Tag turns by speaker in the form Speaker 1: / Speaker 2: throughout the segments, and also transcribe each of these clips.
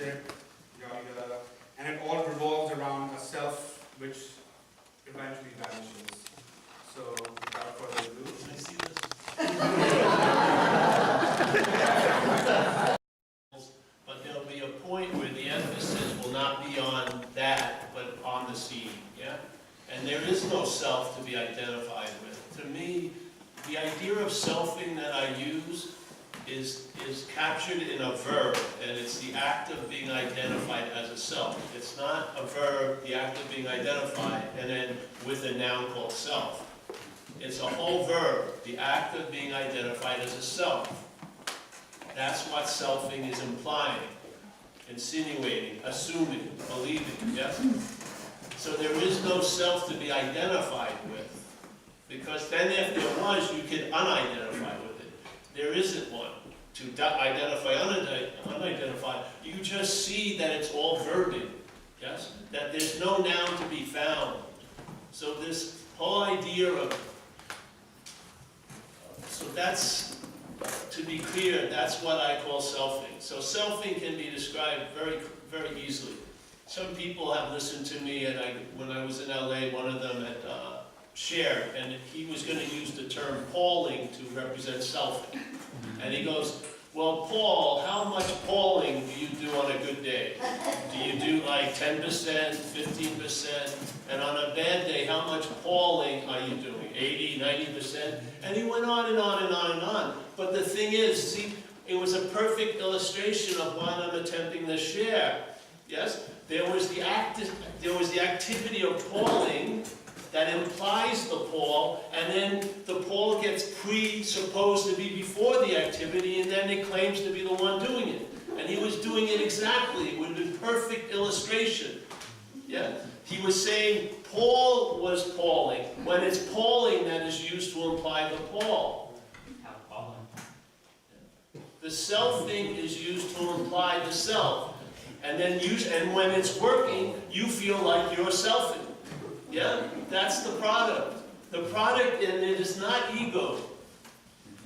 Speaker 1: relationship, yada yada, and it all revolves around a self which eventually vanishes. So, without further ado,
Speaker 2: Can I see this? But there'll be a point where the emphasis will not be on that, but on the seed, yeah? And there is no self to be identified with. To me, the idea of selfing that I use is captured in a verb, and it's the act of being identified as a self. It's not a verb, the act of being identified, and then with a noun called self. It's a whole verb, the act of being identified as a self. That's what selfing is implying, insinuating, assuming, believing, yes? So there is no self to be identified with, because then if there was, you could unidentify with it. There isn't one. To identify unidentified, you just see that it's all verbing, yes? That there's no noun to be found. So this whole idea of, so that's, to be clear, that's what I call selfing. So selfing can be described very, very easily. Some people have listened to me, and when I was in LA, one of them had shared, and he was going to use the term Pauling to represent selfing. And he goes, well, Paul, how much Pauling do you do on a good day? Do you do like 10%, 15%? And on a bad day, how much Pauling are you doing? 80, 90%? And he went on and on and on and on. But the thing is, see, it was a perfect illustration of what I'm attempting to share. Yes? There was the activity of Pauling that implies the Paul, and then the Paul gets presupposed to be before the activity, and then it claims to be the one doing it. And he was doing it exactly with a perfect illustration. Yeah? He was saying Paul was Pauling, when it's Pauling that is used to imply the Paul. The selfing is used to imply the self. And then and when it's working, you feel like you're selfing. Yeah? That's the product. The product in it is not ego.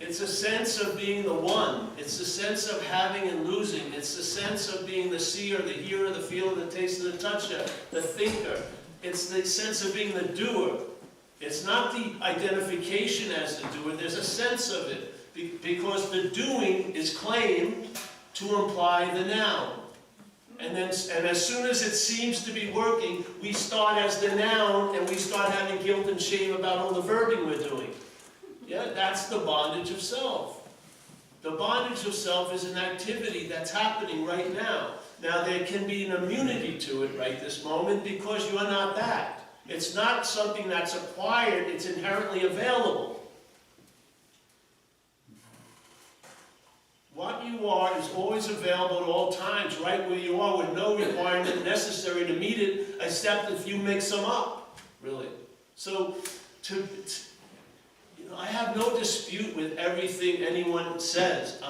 Speaker 2: It's a sense of being the one. It's a sense of having and losing. It's the sense of being the seer, the hearer, the feeler, the taster, the toucher, the thinker. It's the sense of being the doer. It's not the identification as the doer. There's a sense of it. Because the doing is claimed to imply the noun. And as soon as it seems to be working, we start as the noun, and we start having guilt and shame about all the verbing we're doing. Yeah, that's the bondage of self. The bondage of self is an activity that's happening right now. Now, there can be an immunity to it right this moment because you are not that. It's not something that's acquired, it's inherently available. What you are is always available at all times, right where you are, with no requirement necessary to meet it, except if you mix them up, really. So, I have no dispute with everything anyone says.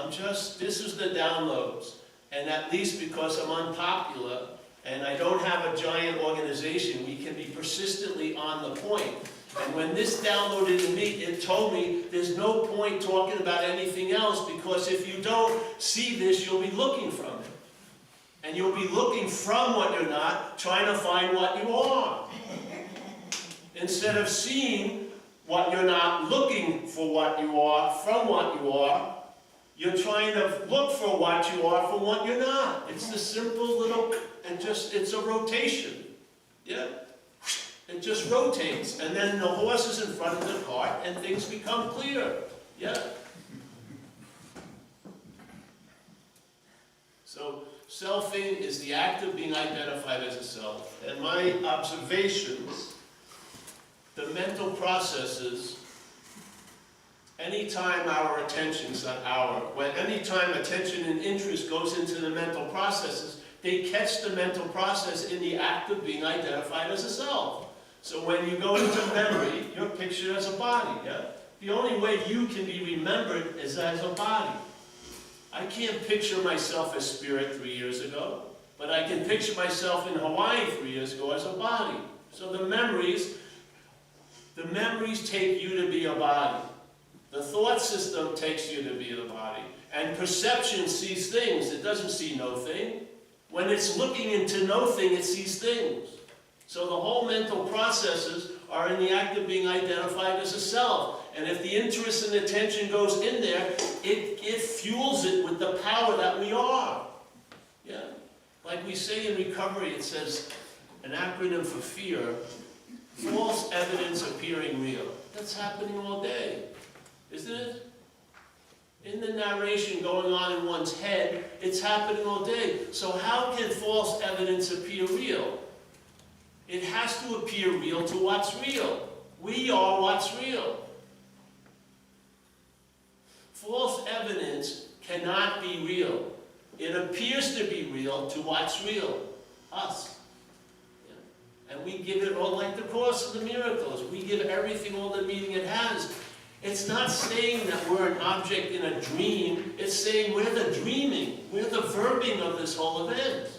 Speaker 2: This is the downloads. And at least because I'm unpopular, and I don't have a giant organization, we can be persistently on the point. And when this downloaded to me, it told me there's no point talking about anything else, because if you don't see this, you'll be looking from it. And you'll be looking from what you're not, trying to find what you are. Instead of seeing what you're not, looking for what you are, from what you are, you're trying to look for what you are from what you're not. It's the simple little, it's a rotation. Yeah? It just rotates, and then the horse is in front of the cart, and things become clear. Yeah? So, selfing is the act of being identified as a self. And my observations, the mental processes, anytime our attention's not anytime attention and interest goes into the mental processes, they catch the mental process in the act of being identified as a self. So when you go into memory, you're pictured as a body, yeah? The only way you can be remembered is as a body. I can't picture myself as spirit 3 years ago, but I can picture myself in Hawaii 3 years ago as a body. So the memories take you to be a body. The thought system takes you to be the body. And perception sees things. It doesn't see no thing. When it's looking into nothing, it sees things. So the whole mental processes are in the act of being identified as a self. And if the interest and attention goes in there, it fuels it with the power that we are. Yeah? Like we say in recovery, it says, an acronym for fear, false evidence appearing real. That's happening all day, isn't it? In the narration going on in one's head, it's happening all day. So how can false evidence appear real? It has to appear real to what's real. We are what's real. False evidence cannot be real. It appears to be real to what's real, us. Yeah. And we give it all, like the Course of the Miracles. We give everything all the meaning it has. It's not saying that we're an object in a dream. It's saying we're the dreaming. We're the verbing of this whole event.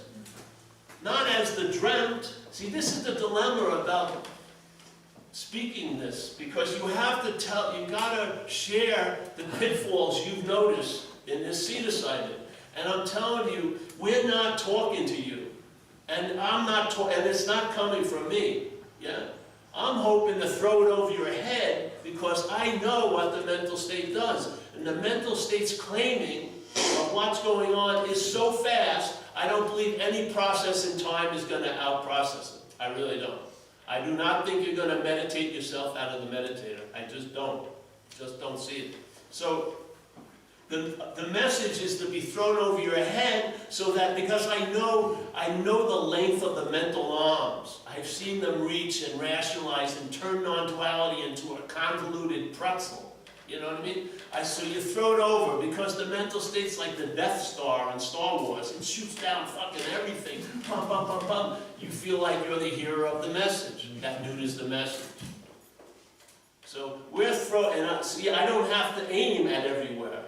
Speaker 2: Not as the dreamt. See, this is the dilemma about speaking this, because you have to tell, you gotta share the pitfalls you've noticed in this seed assignment. And I'm telling you, we're not talking to you. And I'm not and it's not coming from me. Yeah? I'm hoping to throw it over your head because I know what the mental state does. And the mental state's claiming of what's going on is so fast, I don't believe any process in time is going to out-process it. I really don't. I do not think you're going to meditate yourself out of the meditator. I just don't. Just don't see it. So the message is to be thrown over your head so that, because I know the length of the mental arms. I've seen them reach and rationalize and turn non-duality into a convoluted pretzel. You know what I mean? So you throw it over because the mental state's like the Death Star in Star Wars. It shoots down fucking everything. Pum, pum, pum, pum. You feel like you're the hero of the message. That dude is the message. So we're throwing, and see, I don't have to aim at everywhere.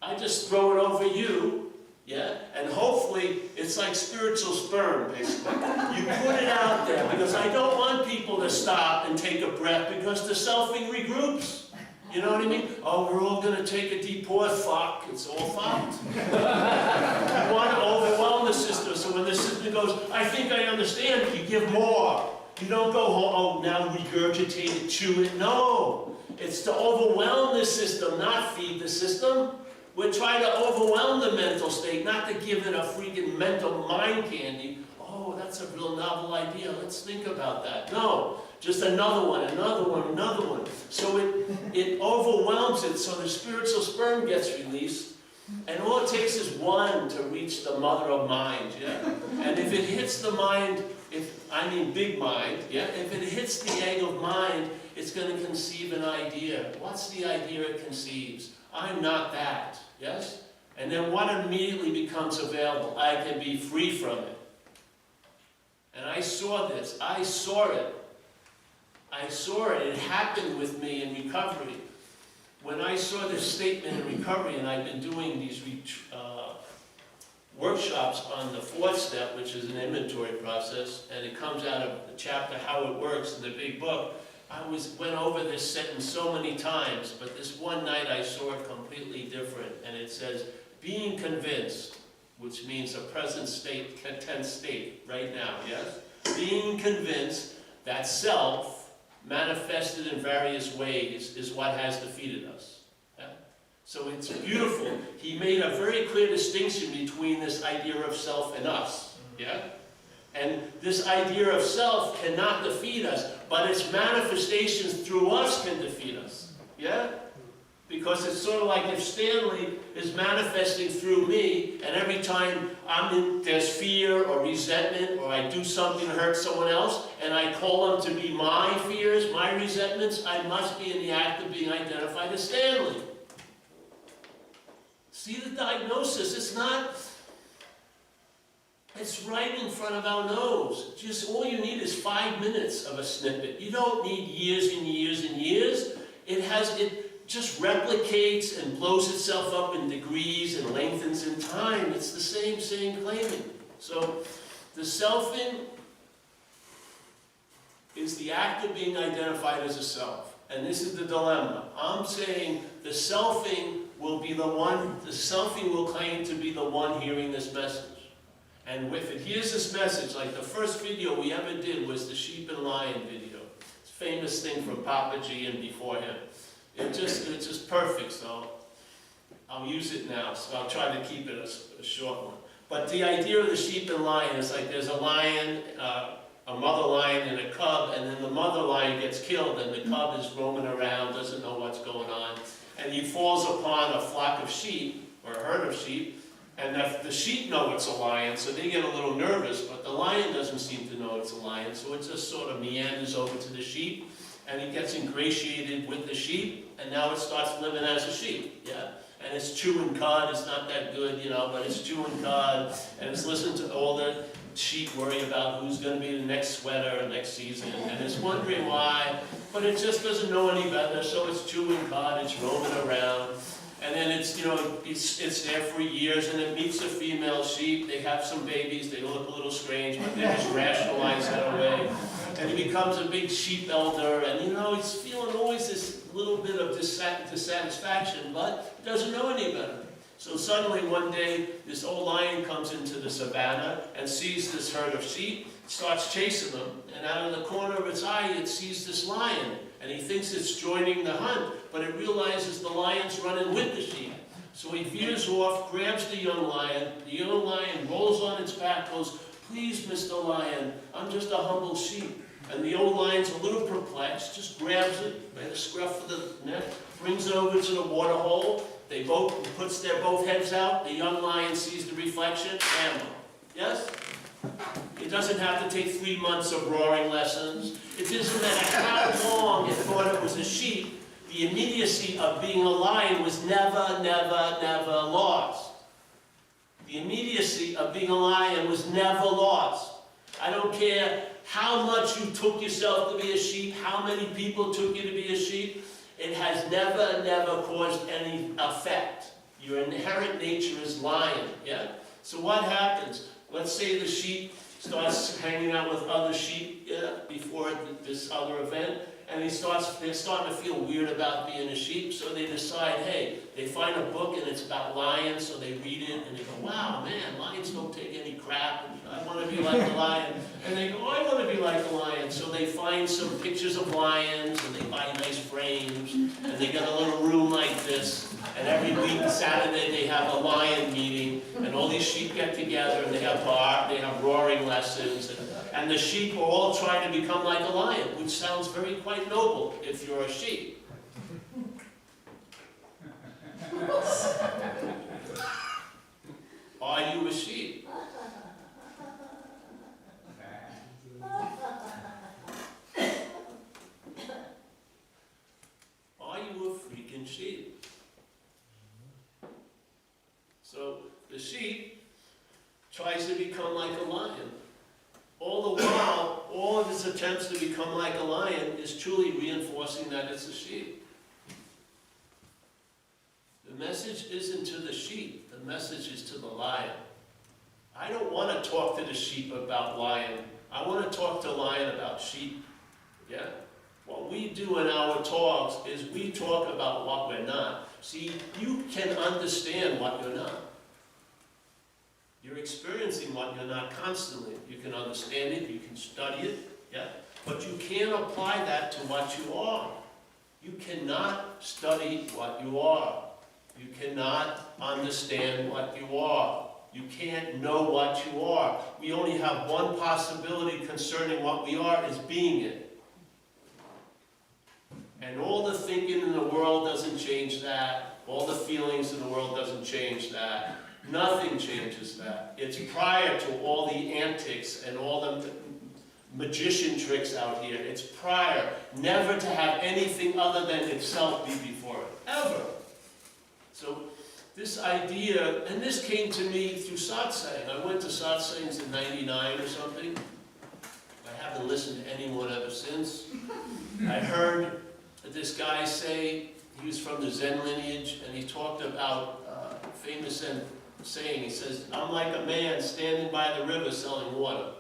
Speaker 2: I just throw it over you, yeah? And hopefully, it's like spiritual sperm, basically. You put it out there, because I don't want people to stop and take a breath, because the selfing regroups. You know what I mean? Oh, we're all going to take a deep pause. Fuck, it's all fucked. You want to overwhelm the system, so when the system goes, I think I understand, you give more. You don't go, oh, now regurgitate it, chew it. No. It's to overwhelm the system, not feed the system. We're trying to overwhelm the mental state, not to give it a freaking mental mind candy. Oh, that's a real novel idea. Let's think about that. No, just another one, another one, another one. So it overwhelms it, so the spiritual sperm gets released. And all it takes is one to reach the mother of mind, yeah? And if it hits the mind, big mind, yeah? If it hits the egg of mind, it's going to conceive an idea. What's the idea it conceives? I'm not that, yes? And then what immediately becomes available? I can be free from it. And I saw this. I saw it. I saw it. It happened with me in recovery. When I saw this statement in recovery, and I've been doing these workshops on the fourth step, which is an inventory process, and it comes out of the chapter How It Works in the big book. I went over this sentence so many times, but this one night I saw it completely different. And it says, being convinced, which means a present state, tense state, right now, yes? Being convinced that self, manifested in various ways, is what has defeated us. Yeah? So it's beautiful. He made a very clear distinction between this idea of self and us. Yeah? And this idea of self cannot defeat us, but its manifestations through us can defeat us. Yeah? Because it's sort of like if Stanley is manifesting through me, and every time there's fear or resentment, or I do something to hurt someone else, and I call them to be my fears, my resentments, I must be in the act of being identified as Stanley. See the diagnosis? It's right in front of our nose. Just all you need is 5 minutes of a snippet. You don't need years and years and years. It just replicates and blows itself up in degrees and lengthens in time. It's the same claiming. So the selfing is the act of being identified as a self. And this is the dilemma. I'm saying the selfing will claim to be the one hearing this message. And if it hears this message, like the first video we ever did was the sheep and lion video. It's a famous thing from Papa G and before him. It's just perfect, so I'll use it now. So I'll try to keep it a short one. But the idea of the sheep and lion is like there's a lion, a mother lion and a cub, and then the mother lion gets killed and the cub is roaming around, doesn't know what's going on. And he falls upon a flock of sheep, or a herd of sheep, and the sheep know it's a lion, so they get a little nervous, but the lion doesn't seem to know it's a lion, so it just sort of meanders over to the sheep, and it gets ingratiated with the sheep, and now it starts living as a sheep, yeah? And it's chewing cud, it's not that good, you know, but it's chewing cud, and it's listening to all the sheep worry about who's going to be the next sweater next season, and it's wondering why, but it just doesn't know any better, so it's chewing cud, it's roaming around, and then it's, you know, it's there for years, and it meets a female sheep, they have some babies, they look a little strange, but they just rationalize that away, and he becomes a big sheep elder, and you know, he's feeling always this little bit of dissatisfaction, but doesn't know any better. So suddenly one day, this old lion comes into the savannah and sees this herd of sheep, starts chasing them, and out of the corner of its eye, it sees this lion, and he thinks it's joining the hunt, but it realizes the lion's running with the sheep. So he veers off, grabs the young lion rolls on its back, goes, "Please, Mr. Lion, I'm just a humble sheep." And the old lion's a little perplexed, just grabs it by the scruff of the neck, brings it over to the water hole. They both, puts their both heads out. The young lion sees the reflection, ammo. Yes? It doesn't have to take 3 months of roaring lessons. It doesn't matter how long it thought it was a sheep. The immediacy of being a lion was never, never, never lost. The immediacy of being a lion was never lost. I don't care how much you took yourself to be a sheep, how many people took you to be a sheep, it has never, never caused any effect. Your inherent nature is lion, yeah? So what happens? Let's say the sheep starts hanging out with other sheep, yeah, before this other event, and they're starting to feel weird about being a sheep, so they decide, hey, they find a book and it's about lions, so they read it and they go, wow, man, lions don't take any crap, and I want to be like a lion. And they go, oh, I want to be like a lion. So they find some pictures of lions and they buy nice frames and they get a little room like this. And every week, Saturday, they have a lion meeting and all these sheep get together and they have roaring lessons. And the sheep are all trying to become like a lion, which sounds very quite noble if you're a sheep. Are you a sheep? Are you a freaking sheep? So the sheep tries to become like a lion. All the while, all of its attempts to become like a lion is truly reinforcing that it's a sheep. The message isn't to the sheep, the message is to the lion. I don't want to talk to the sheep about lion. I want to talk to lion about sheep. Yeah? What we do in our talks is we talk about what we're not. See, you can understand what you're not. You're experiencing what you're not constantly. You can understand it, you can study it, yeah? But you can't apply that to what you are. You cannot study what you are. You cannot understand what you are. You can't know what you are. We only have one possibility concerning what we are, is being it. And all the thinking in the world doesn't change that. All the feelings in the world doesn't change that. Nothing changes that. It's prior to all the antics and all the magician tricks out here. It's prior, never to have anything other than itself be before it, ever. So this idea, and this came to me through satsang. I went to satsangs in '99 or something. I haven't listened to anyone ever since. I heard this guy say, he was from the Zen lineage, and he talked about famous saying, he says, I'm like a man standing by the river selling water.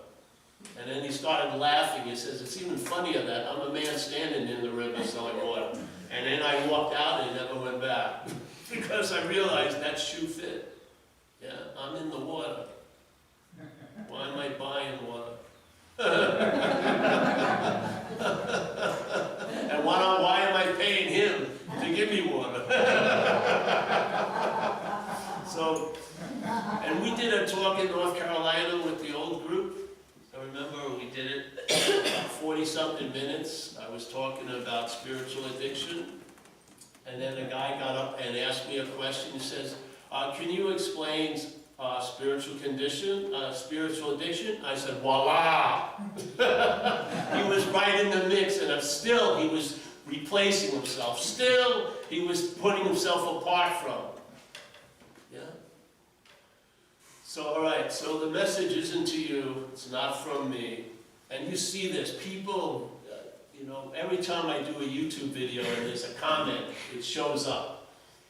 Speaker 2: And then he started laughing. He says, it's even funnier that I'm a man standing in the river selling water. And then I walked out and never went back. Because I realized that shoe fit. Yeah, I'm in the water. talk in North Carolina with the old group? I remember we did it about 40-something minutes. I was talking about spiritual addiction. And then a guy got up and asked me a question. He says, can you explain spiritual addiction? I said, voila! He was right in the mix, and still he was replacing himself. Still he was putting himself apart from. Yeah? So, all right, so the message isn't to you. It's not from me. And you see this. People, you know, every time I do a YouTube video and there's a comment, it shows up.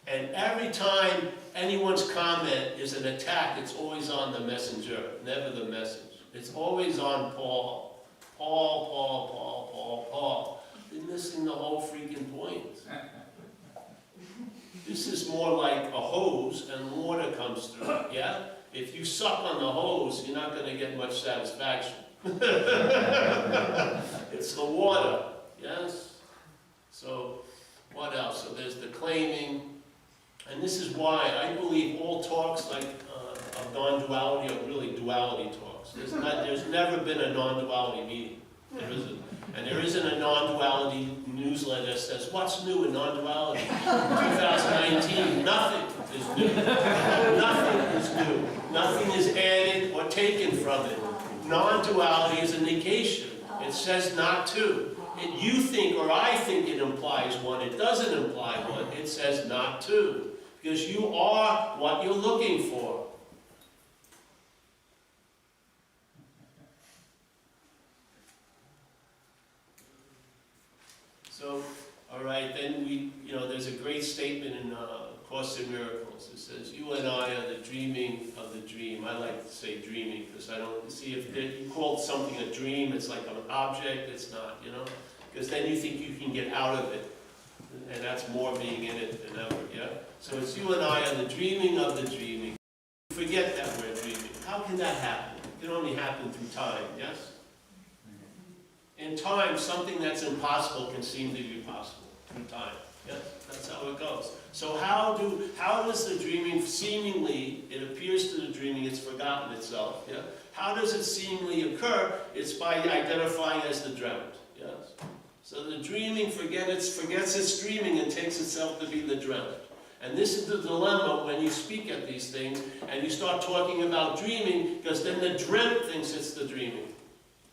Speaker 2: And every time anyone's comment is an attack, it's always on the messenger, never the message. It's always on Paul. Paul. They're missing the whole freaking point. This is more like a hose and water comes through, yeah? If you suck on the hose, you're not going to get much satisfaction. It's the water, yes? So, what else? So there's the claiming. And this is why I believe all talks like of non-duality are really duality talks. There's never been a non-duality meeting. There isn't. And there isn't a non-duality newsletter that says, what's new in non-duality? 2019, nothing is new. Nothing is new. Nothing is added or taken from it. Non-duality is a negation. It says not to. You think or I think it implies one. It doesn't imply one. It says not to. Because you are what you're looking for. So, all right, then there's a great statement in Course in Miracles. It says, you and I are the dreaming of the dream. I like to say dreaming because I don't see if you call something a dream, it's like an object, it's not, because then you think you can get out of it. And that's more being in it than ever, yeah? So it's you and I are the dreaming of the dreaming. Forget that we're dreaming. How can that happen? It can only happen through time, yes? In time, something that's impossible can seem to be possible through time. Yes? That's how it goes. So how does the dreaming seemingly, it appears to the dreaming it's forgotten itself, yeah? How does it seemingly occur? It's by identifying as the dreamt, yes? So the dreaming forgets its dreaming and takes itself to be the dreamt. And this is the dilemma when you speak at these things and you start talking about dreaming, because then the dreamt thinks it's the dreaming.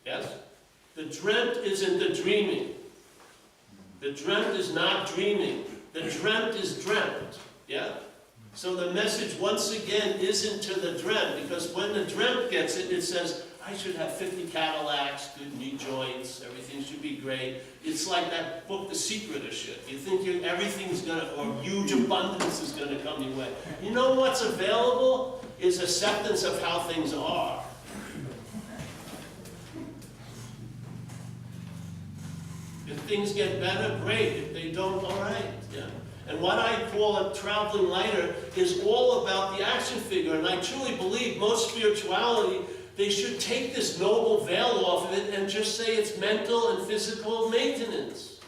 Speaker 2: Yes? The dreamt isn't the dreaming. The dreamt is not dreaming. The dreamt is dreamt. Yeah? So the message, once again, isn't to the dreamt, because when the dreamt gets it, it says, I should have 50 Cadillacs, good knee joints, everything should be great. It's like that book, The Secret of shit. You think everything's gonna, or huge abundance is gonna come your way. You know what's available is acceptance of how things are. If things get better, great. If they don't, all right. Yeah. And what I call a traveling lighter is all about the action figure. And I truly believe most spirituality, they should take this noble veil off of it and just say it's mental and physical maintenance.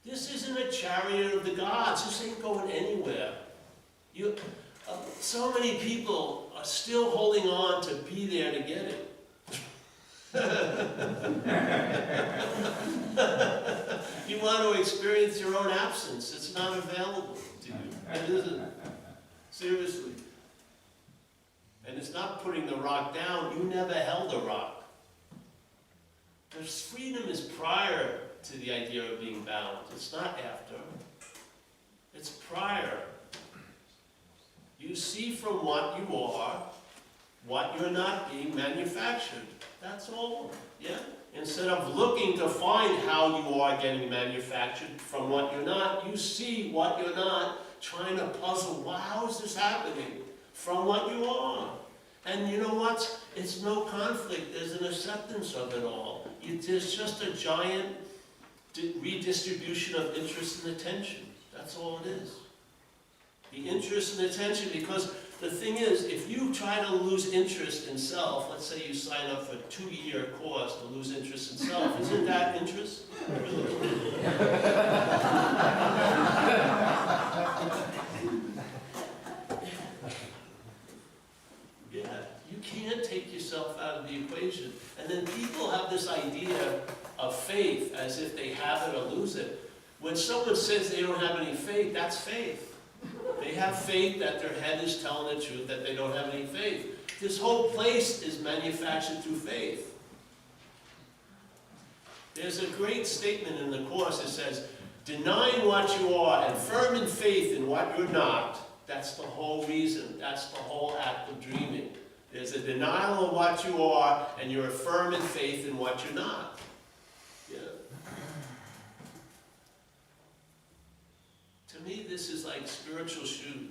Speaker 2: This isn't a chariot of the gods. This ain't going anywhere. So many people are still holding on to be there to get it. You want to experience your own absence. It's not available to you. It isn't. Seriously. And it's not putting the rock down. You never held a rock. There's freedom is prior to the idea of being bound. It's not after. It's prior. You see from what you are, what you're not being manufactured. That's all. Yeah? Instead of looking to find how you are getting manufactured from what you're not, you see what you're not, trying to puzzle, well, how is this happening? From what you are. And you know what? It's no conflict. There's an acceptance of it all. There's just a giant redistribution of interest and attention. That's all it is. The interest and attention, because the thing is, if you try to lose interest in self, let's say you sign up for a 2-year course to lose interest in self, isn't that interest? can't take yourself out of the equation. And then people have this idea of faith as if they have it or lose it. When someone says they don't have any faith, that's faith. They have faith that their head is telling the truth, that they don't have any faith. This whole place is manufactured through faith. There's a great statement in the Course that says, denying what you are and firm in faith in what you're not, that's the whole reason, that's the whole act of dreaming. There's a denial of what you are, and you're firm in faith in what you're not. Yeah. To me, this is like spiritual shoes.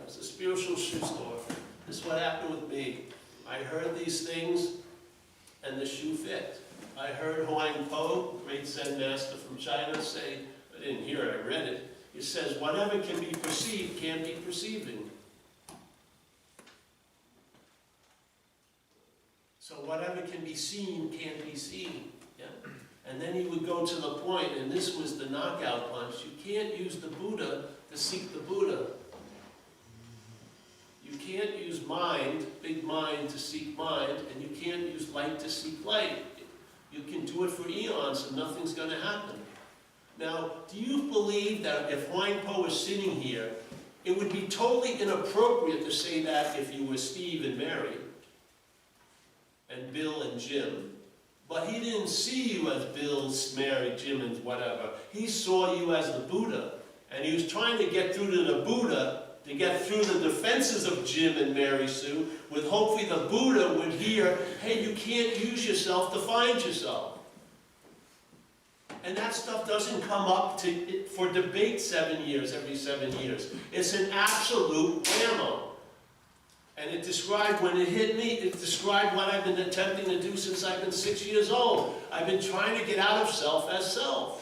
Speaker 2: It's a spiritual shoe store. This is what happened with me. I heard these things, and the shoe fit. I heard Huang Po, great Zen master from China, say, I didn't hear it, I read it. It says, whatever can be perceived can't be perceiving. So whatever can be seen can't be seen. Yeah? And then he would go to the point, and this was the knockout punch. You can't use the Buddha to seek the Buddha. You can't use mind, big mind, to seek mind, and you can't use light to seek light. You can do it for eons and nothing's going to happen. Now, do you believe that if Huang Po was sitting here, it would be totally inappropriate to say that if you were Steve and Mary, and Bill and Jim, but he didn't see you as Bill, Mary, Jim, and whatever. He saw you as the Buddha, and he was trying to get through to the Buddha, to get through the defenses of Jim and Mary Sue, with hopefully the Buddha would hear, hey, you can't use yourself to find yourself. And that stuff doesn't come up for debate every 7 years. It's an absolute whammo. And it described, when it hit me, it described what I've been attempting to do since I've been 6 years old. I've been trying to get out of self as self.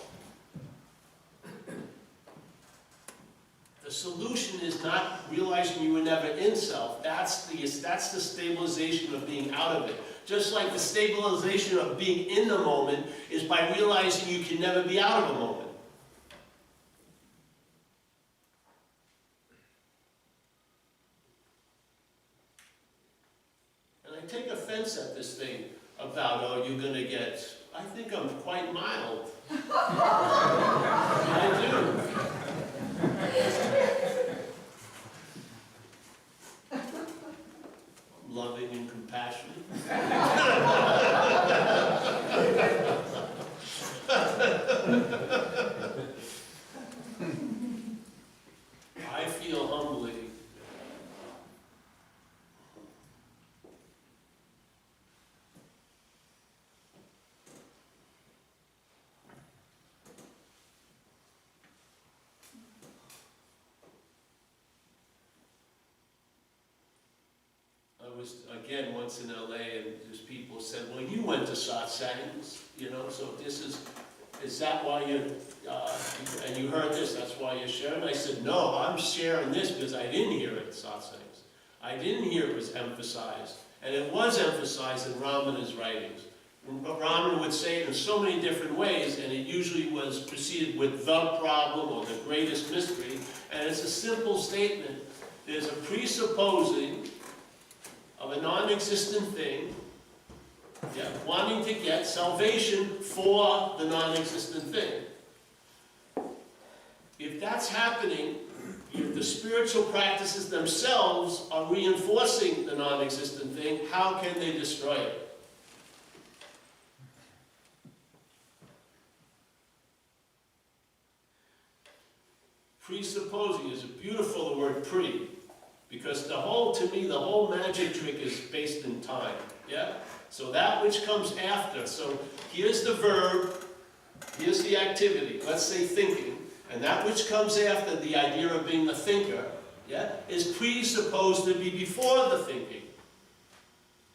Speaker 2: The solution is not realizing you were never in self. That's the stabilization of being out of it. Just like the stabilization of being in the moment is by realizing you can never be out of a moment. And I take offense at this thing about, oh, you're going to get, I think I'm quite mild. I do. Loving and compassionate. I feel humbly I was, again, once in LA, and just people said, well, you went to satsangs, you know, so this is that why you, and you heard this, that's why you're sharing? I said, no, I'm sharing this because I didn't hear it at satsangs. I didn't hear it was emphasized, and it was emphasized in Ramana's writings. Ramana would say it in so many different ways, and it usually was preceded with the problem or the greatest mystery, and it's a simple statement. There's a presupposing of a non-existent thing, wanting to get salvation for the non-existent thing. If that's happening, if the spiritual practices themselves are reinforcing the non-existent thing, how can they destroy it? Presupposing is a beautiful word, pre. Because to me, the whole magic trick is based in time, yeah? So that which comes after, so here's the verb, here's the activity, let's say thinking, and that which comes after, the idea of being the thinker, yeah, is presupposed to be before the thinking,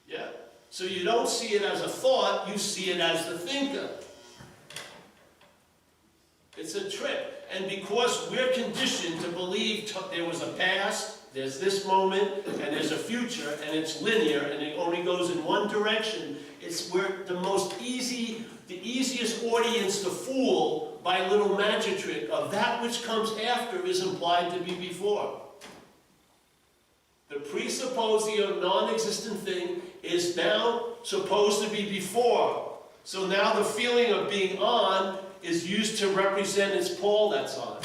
Speaker 2: yeah? So you don't see it as a thought, you see it as the thinker. It's a trick, and because we're conditioned to believe there was a past, there's this moment, and there's a future, and it's linear, and it only goes in one direction. We're the easiest audience to fool by a little magic trick of that which comes after is implied to be before. The presupposing a non-existent thing is now supposed to be before. So now the feeling of being on is used to represent its pole that's on.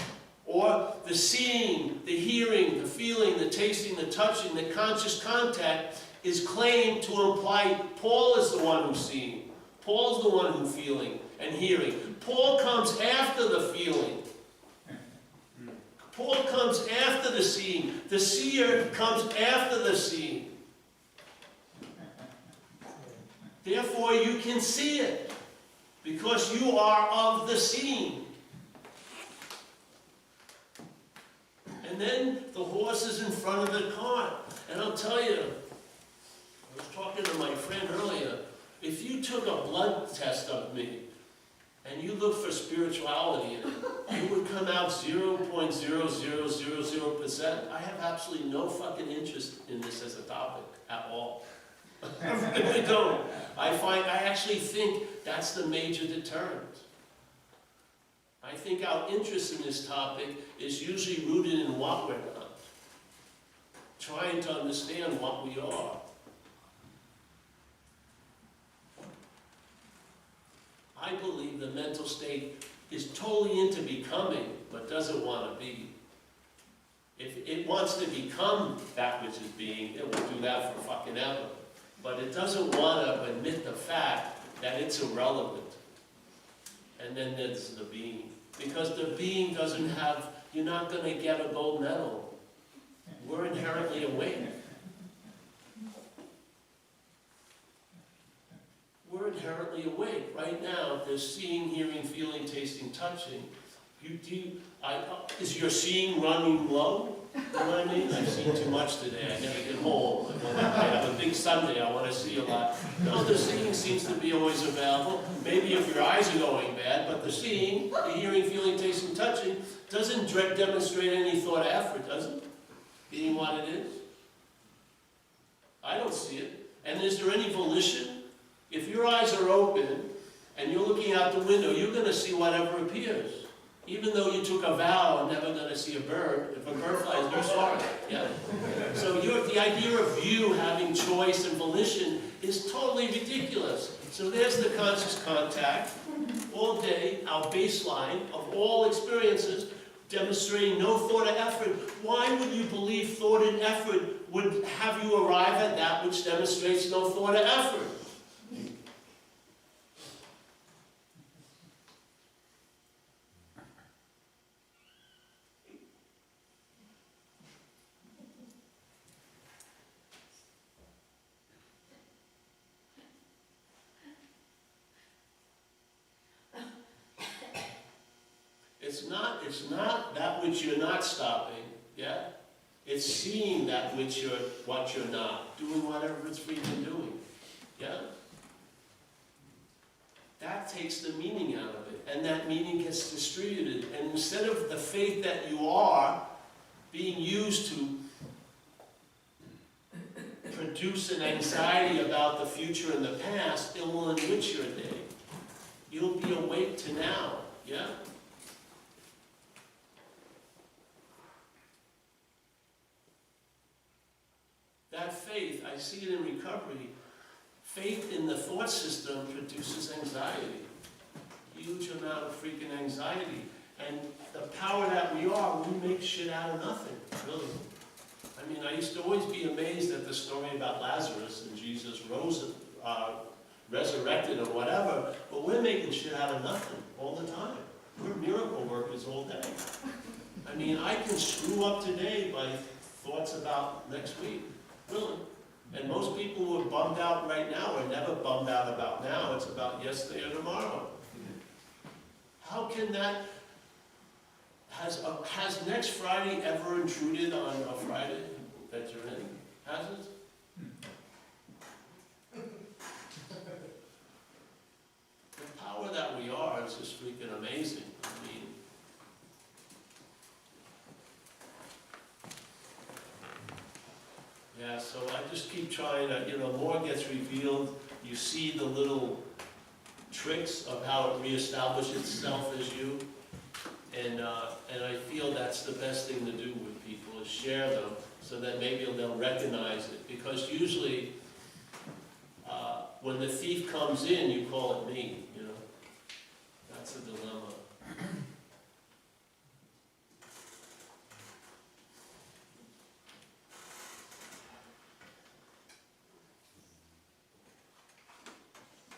Speaker 2: Or the seeing, the hearing, the feeling, the tasting, the touching, the conscious contact is claimed to imply Paul is the one who's seeing. Paul's the one who's feeling and hearing. Paul comes after the feeling. Paul comes after the seeing. The seer comes after the seeing. Therefore, you can see it because you are of the seeing. And then the horse is in front of the cart. And I'll tell you, I was talking to my friend earlier, if you took a blood test of me and you looked for spirituality in it, you would come out 0.0000%. I have absolutely no fucking interest in this as a topic at all. I really don't. I actually think that's the major deterrent. I think our interest in this topic is usually rooted in what we're not. Trying to understand what we are. I believe the mental state is totally into becoming, but doesn't want to be. If it wants to become that which is being, it will do that for fucking ever. But it doesn't want to admit the fact that it's irrelevant. And then there's the being. Because the being doesn't have, you're not going to get a gold medal. We're inherently awake. We're inherently awake. Right now, there's seeing, hearing, feeling, tasting, touching. Is your seeing running low? You know what I mean? I've seen too much today. I never get home. I have a big Sunday. I want to see a lot. No, the seeing seems to be always available. Maybe if your eyes are going bad, but the seeing, the hearing, feeling, tasting, touching, doesn't demonstrate any thought or effort, does it? Being what it is. I don't see it. And is there any volition? If your eyes are open and you're looking out the window, you're going to see whatever appears. Even though you took a vow, I'm never going to see a bird. If a bird flies, you're sorry. Yeah. So the idea of you having choice and volition is totally ridiculous. So there's the conscious contact all day, our baseline of all experiences, demonstrating no thought or effort. Why would you believe thought and effort would have you arrive at that which demonstrates no thought or effort? It's not that which you're not stopping, yeah? It's seeing that which what you're not, doing whatever it's freaking doing, yeah? That takes the meaning out of it, and that meaning gets distributed. And instead of the faith that you are being used to produce an anxiety about the future and the past, it will enrich your day. You'll be awake to now, yeah? That faith, I see it in recovery, faith in the thought system produces anxiety. Huge amount of freaking anxiety. And the power that we are, we make shit out of nothing, really. I mean, I used to always be amazed at the story about Lazarus and Jesus resurrected or whatever, but we're making shit out of nothing all the time. We're miracle workers all day. I mean, I can screw up today by thoughts about next week. Really. And most people who are bummed out right now are never bummed out about now. It's about yesterday or tomorrow. How can that... Has next Friday ever intruded on a Friday that you're in? Has it? The power that we are is just freaking amazing. I mean... Yeah, so I just keep trying to, more gets revealed. You see the little tricks of how it reestablishes itself as you. And I feel that's the best thing to do with people, is share them so that maybe they'll recognize it. Because usually, when the thief comes in, you call it me, you know. That's a dilemma.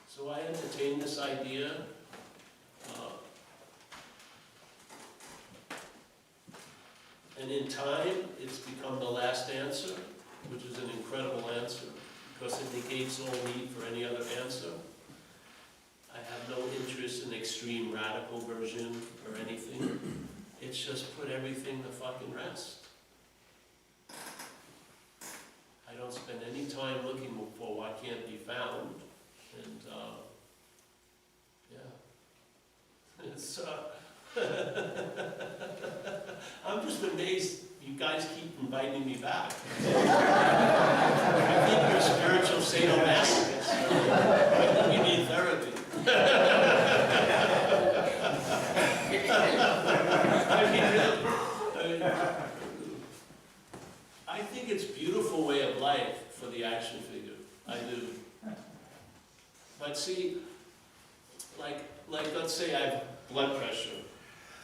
Speaker 2: So I entertain this idea. And in time, it's become the last answer, which is an incredible answer, because it negates all need for any other answer. I have no interest in extreme radical version or anything. It's just put everything to fucking rest. I don't spend any time looking for what can't be found. And, yeah. It's, I'm just amazed you guys keep inviting me back. I think you're spiritual sadomasochists. I think you need therapy. I mean, really, I think it's a beautiful way of life for the action figure. I do. But see, like let's say I have blood pressure.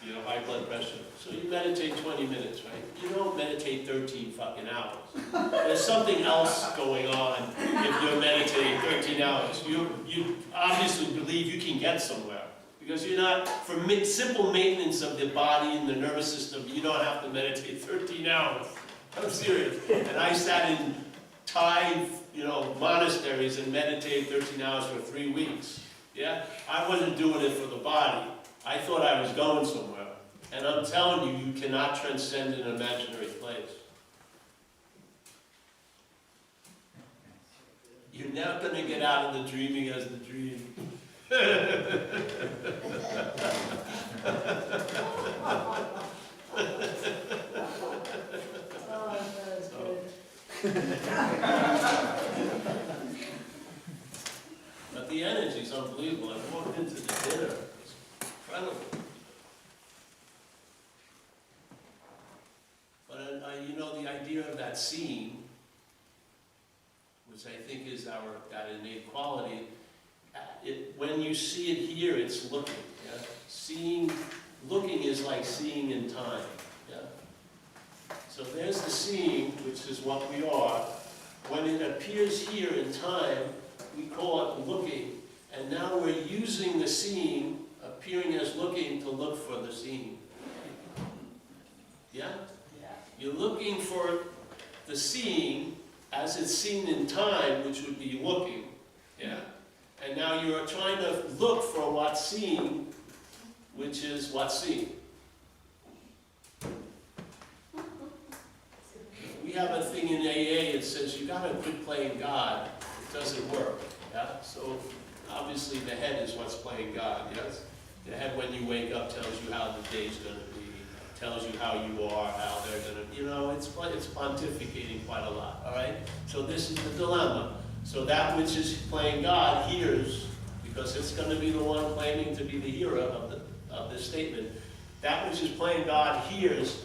Speaker 2: You know, high blood pressure. So you meditate 20 minutes, right? You don't meditate 13 fucking hours. There's something else going on if you're meditating 13 hours. You obviously believe you can get somewhere. Because you're not, for simple maintenance of the body and the nervous system, you don't have to meditate 13 hours. I'm serious. And I sat in Thai, monasteries and meditated 13 hours for 3 weeks. Yeah? I wasn't doing it for the body. I thought I was going somewhere. And I'm telling you, you cannot transcend an imaginary place. You're not going to get out of the dreaming as the dream.
Speaker 3: Oh, that was good.
Speaker 2: But the energy is unbelievable. I walked into the dinner. It's incredible. But the idea of that seeing, which I think is that innate quality, when you see it here, it's looking. Yeah? Looking is like seeing in time. Yeah? So there's the seeing, which is what we are. When it appears here in time, we call it looking. And now we're using the seeing, appearing as looking, to look for the seeing. Yeah?
Speaker 3: Yeah.
Speaker 2: You're looking for the seeing as it's seen in time, which would be looking. Yeah? And now you're trying to look for what's seen, which is what's seen. We have a thing in AA that says you gotta quit playing God. It doesn't work. Yeah? So obviously the head is what's playing God. Yes? The head, when you wake up, tells you how the day's gonna be, tells you how you are, how they're gonna. It's pontificating quite a lot. All right. So this is the dilemma. So that which is playing God hears, because it's going to be the one claiming to be the hearer of this statement. That which is playing God hears,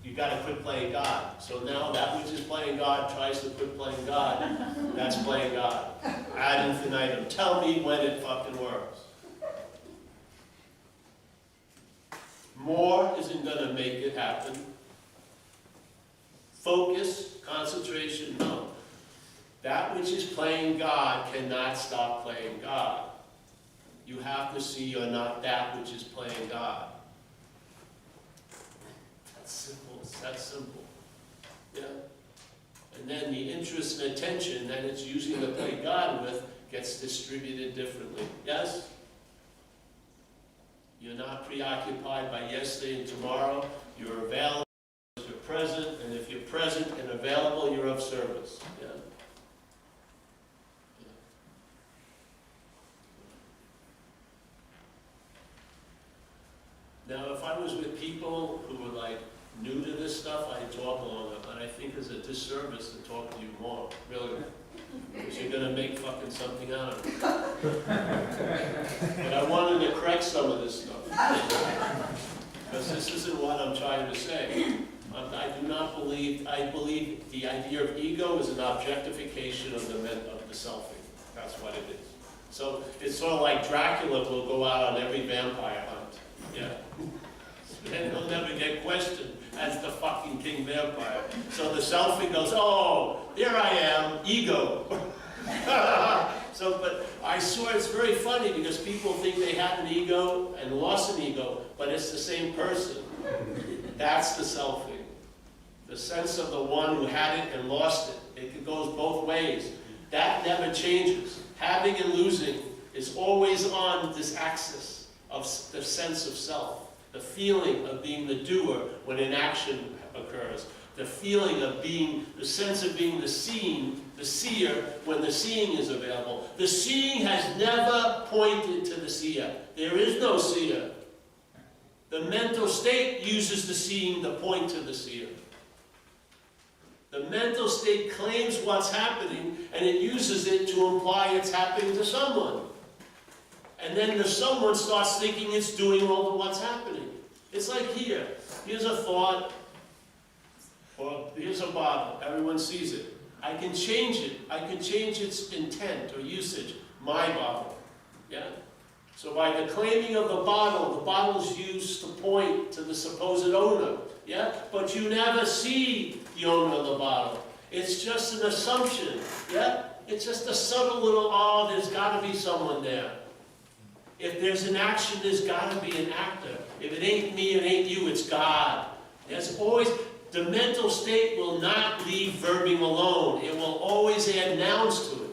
Speaker 2: you got to quit playing God. So now that which is playing God tries to quit playing God. That's playing God. Ad infinitum. Tell me when it fucking works. More isn't going to make it happen. Focus, concentration, no. That which is playing God cannot stop playing God. You have to see you're not that which is playing God. That's simple. It's that simple. Yeah? And then the interest and attention that it's using to play God with gets distributed differently. Yes? You're not preoccupied by yesterday and tomorrow. You're available, you're present, and if you're present and available, you're of service. Yeah? Now, if I was with people who were like new to this stuff, I'd talk longer, but I think it's a disservice to talk to you more, really. Because you're going to make fucking something out of it. But I wanted to correct some of this stuff. Because this isn't what I'm trying to say. I do not believe, I believe the idea of ego is an objectification of the selfing. That's what it is. So it's sort of like Dracula will go out on every vampire hunt. Yeah. And he'll never get questioned as the fucking king vampire. So the selfing goes, oh, there I am, ego. So, but I swear it's very funny because people think they had an ego and lost an ego, but it's the same person. That's the selfing. The sense of the one who had it and lost it. It goes both ways. That never changes. Having and losing is always on this axis of the sense of self. The feeling of being the doer when an action occurs. The feeling of being, the sense of being the seen, the seer, when the seeing is available. The seeing has never pointed to the seer. There is no seer. The mental state uses the seeing to point to the seer. The mental state claims what's happening, and it uses it to imply it's happening to someone. And then the someone starts thinking it's doing all of what's happening. It's like here. Here's a thought, or here's a bottle. Everyone sees it. I can change it. I can change its intent or usage. My bottle. Yeah? So by the claiming of the bottle's used to point to the supposed owner. Yeah? But you never see the owner of the bottle. It's just an assumption. Yeah? It's just a subtle little, oh, there's got to be someone there. If there's an action, there's got to be an actor. If it ain't me, it ain't you, it's God. There's always, the mental state will not leave verbing alone. It will always add nouns to it.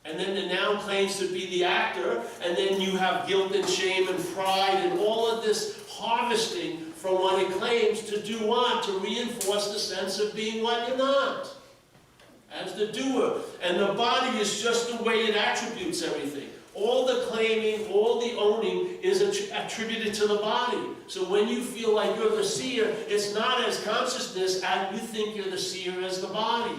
Speaker 2: And then the noun claims to be the actor, and then you have guilt and shame and pride and all of this harvesting from what it claims to do what? To reinforce the sense of being what you're not. As the doer. And the body is just the way it attributes everything. All the claiming, all the owning is attributed to the body. So when you feel like you're the seer, it's not as consciousness as you think you're the seer as the body.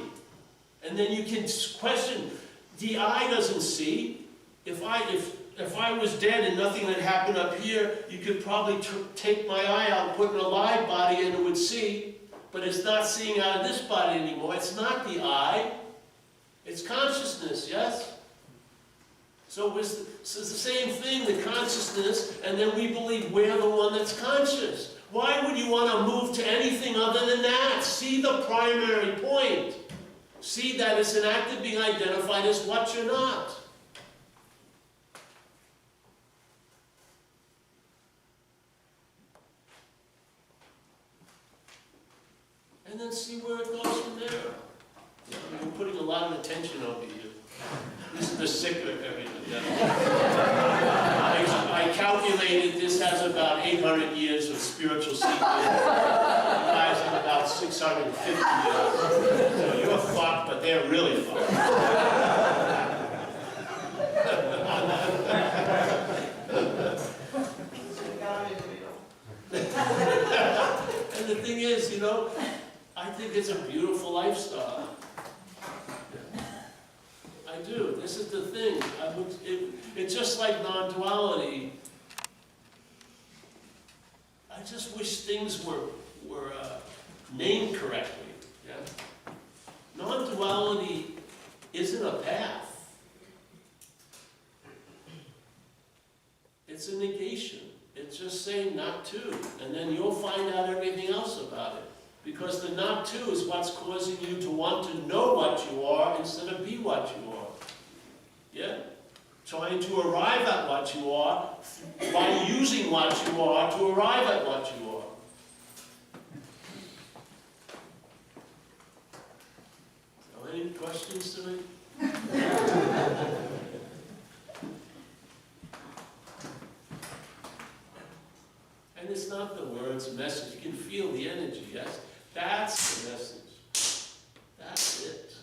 Speaker 2: And then you can question, the eye doesn't see. If I was dead and nothing had happened up here, you could probably take my eye out, put in a live body, and it would see. But it's not seeing out of this body anymore. It's not the eye. It's consciousness, yes? So it's the same thing, the consciousness, and then we believe we're the one that's conscious. Why would you want to move to anything other than that? See the primary point. See that it's an act of being identified as what you're not. And then see where it goes from there. Yeah, I'm putting a lot of attention over you. This is the sicker area. I calculated this has about 800 years of spiritual seeking. You guys have about 650 years. So you're fucked, but they're really fucked. And the thing is, you know, I think it's a beautiful lifestyle. I do. This is the thing. It's just like non-duality. I just wish things were named correctly. Yeah? Non-duality isn't a path. It's a negation. It's just saying not to. And then you'll find out everything else about it. Because the not to is what's causing you to want to know what you are instead of be what you are. Yeah? Trying to arrive at what you are by using what you are to arrive at what you are. So any questions to me? And it's not the words, message. You can feel the energy, yes? That's the message. That's it.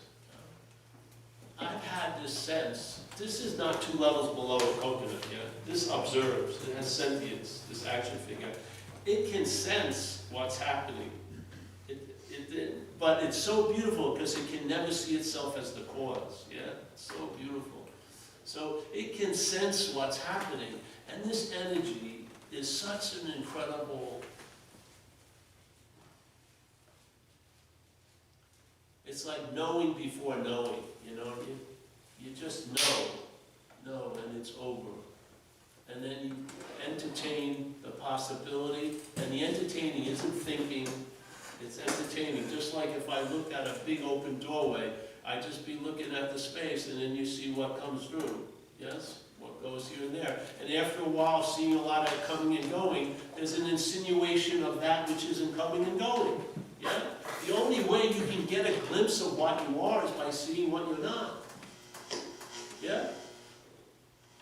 Speaker 2: I've had this sense. This is not 2 levels below a coconut, yeah? This observes. It has sentience, this action figure. It can sense what's happening. But it's so beautiful because it can never see itself as the cause, yeah? It's so beautiful. So it can sense what's happening. And this energy is such an incredible It's like knowing before knowing, you know, you just know, and it's over. And then you entertain the possibility, and the entertaining isn't thinking, it's entertaining. Just like if I looked at a big open doorway, I'd just be looking at the space, and then you see what comes through, yes? What goes here and there. And after a while, seeing a lot of it coming and going, there's an insinuation of that which isn't coming and going, yeah? The only way you can get a glimpse of what you are is by seeing what you're not, yeah?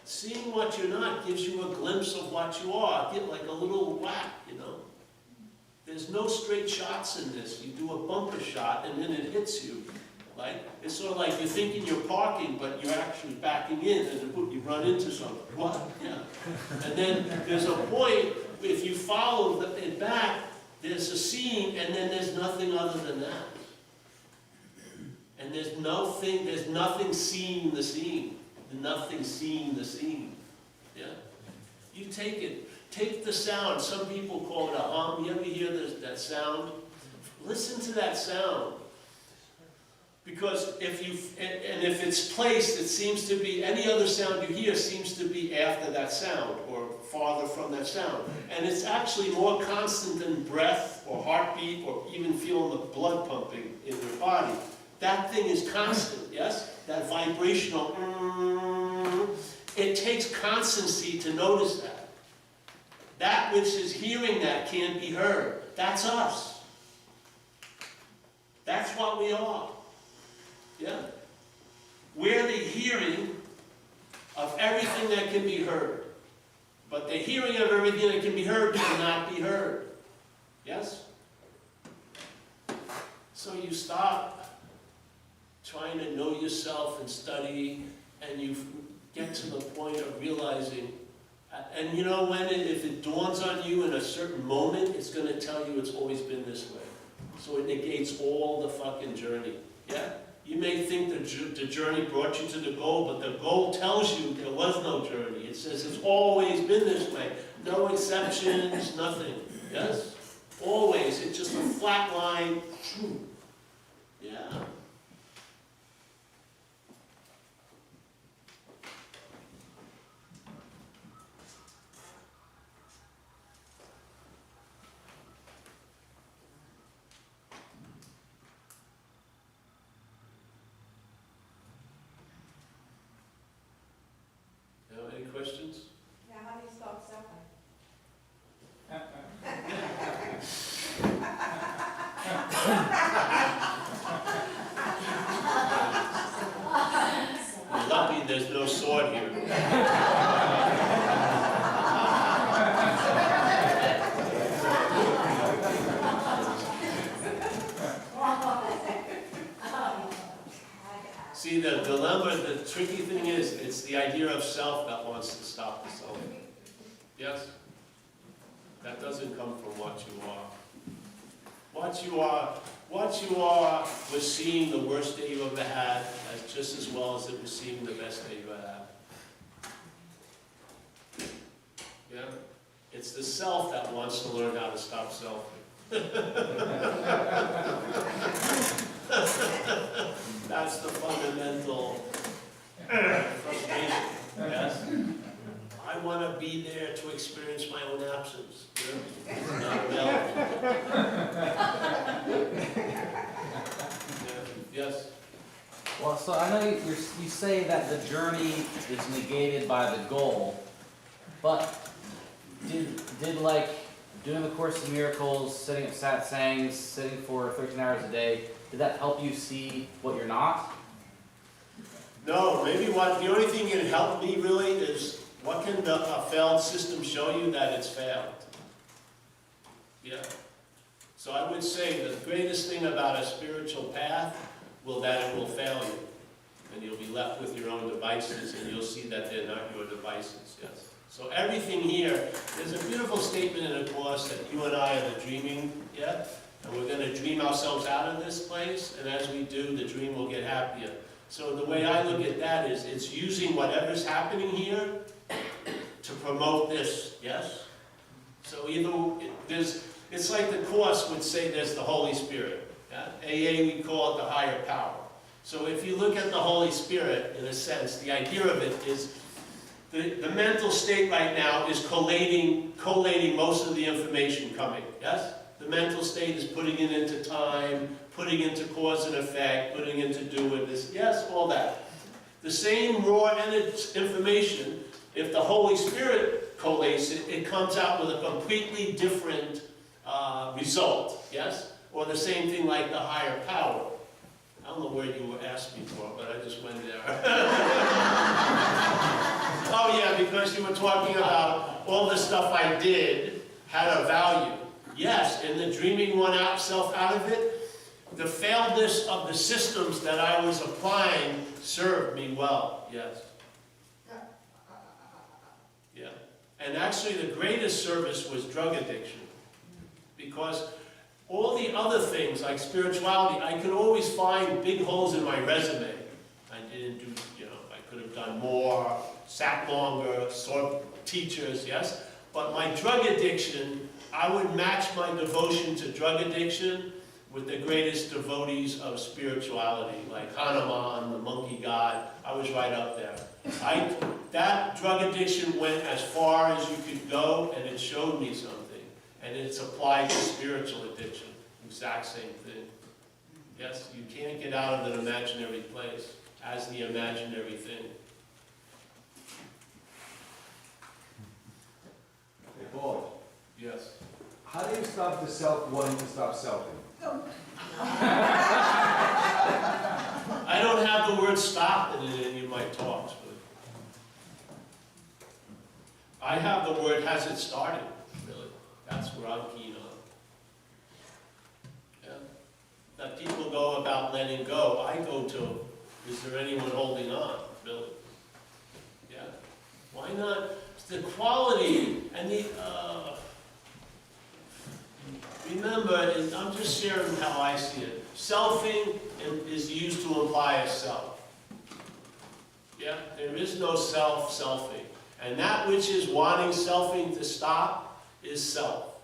Speaker 2: Seeing what you're not gives you a glimpse of what you are. Get like a little whack, you know. There's no straight shots in this. You do a bumper shot and then it hits you. Like, it's sort of like you're thinking you're parking, but you're actually backing in and you run into something. What? Yeah. And then there's a point, if you follow it back, there's a seeing and then there's nothing other than that. And there's nothing seeing the seeing. Nothing seeing the scene. Yeah? You take it. Take the sound. Some people call it a hum. You ever hear that sound? Listen to that sound. Because if it's placed, it seems to be, any other sound you hear seems to be after that sound or farther from that sound. And it's actually more constant than breath or heartbeat or even feeling the blood pumping in your body. That thing is constant, yes? That vibrational, it takes constancy to notice that. That which is hearing that can't be heard. That's us. That's what we are. Yeah? We're the hearing of everything that can be heard. But the hearing of everything that can be heard cannot be heard. Yes? So you stop trying to know yourself and study, and you get to the point of realizing, and you know if it dawns on you in a certain moment, it's going to tell you it's always been this way. So it negates all the fucking journey, yeah? You may think the journey brought you to the goal, but the goal tells you there was no journey. It says it's always been this way. No exceptions, nothing, yes? Always, it's just a flat line, yeah. Any questions?
Speaker 3: Yeah, how do you stop selling?
Speaker 2: You're lucky there's no sword here. See, the dilemma, the tricky thing is, it's the idea of self that wants to stop the self. Yes? That doesn't come from what you are. What you are was seeing the worst day you ever had as just as well as it was seeing the best day you ever had. Yeah? It's the self that wants to learn how to stop selfing. That's the fundamental frustration, yes? I want to be there to experience my own absence. Not well. Yes?
Speaker 4: Well, so I know you say that the journey is negated by the goal, but did like doing the Course in Miracles, sitting at satsangs, sitting for 13 hours a day, did that help you see what you're not?
Speaker 2: No, maybe the only thing that helped me really is what can a failed system show you that it's failed? Yeah. So I would say the greatest thing about a spiritual path that it will fail you. And you'll be left with your own devices and you'll see that they're not your devices, yes. So everything here, there's a beautiful statement in the Course that you and I are the dreaming, yeah? And we're going to dream ourselves out of this place, and as we do, the dream will get happier. So the way I look at that is, it's using whatever's happening here to promote this, yes? So either it's like the Course would say there's the Holy Spirit, yeah? Yeah? AA, we call it the higher power. So if you look at the Holy Spirit, in a sense, the idea of it is the mental state right now is collating most of the information coming, yes? The mental state is putting it into time, putting into cause and effect, putting into doing this, yes, all that. The same raw information, if the Holy Spirit collates it, it comes out with a completely different result, yes? Or the same thing like the higher power. I don't know where you were asking for, but I just went there. Oh yeah, because you were talking about all the stuff I did had a value. Yes, and the dreaming one self out of it, the failedness of the systems that I was applying served me well, yes. Yeah, and actually the greatest service was drug addiction. Because all the other things, like spirituality, I could always find big holes in my resume. I didn't do, I could have done more, sat longer, saw teachers, yes? But my drug addiction, I would match my devotion to drug addiction with the greatest devotees of spirituality, like Hanuman, the monkey god. I was right up there. That drug addiction went as far as you could go, and it showed me something. And it's applied to spiritual addiction. Exact same thing. Yes, you can't get out of an imaginary place as the imaginary thing.
Speaker 5: Hey, Paul,
Speaker 2: Yes.
Speaker 5: how do you stop the self wanting to stop selfing?
Speaker 2: I don't have the word stop in any of my talks, but I have the word has it started, really. That's where I'm keen on. Yeah. That people go about letting go, I go to, is there anyone holding on, really? Yeah. Why not? The quality and the, remember, and I'm just sharing how I see it. Selfing is used to imply a self. Yeah, there is no selfing. And that which is wanting selfing to stop is self.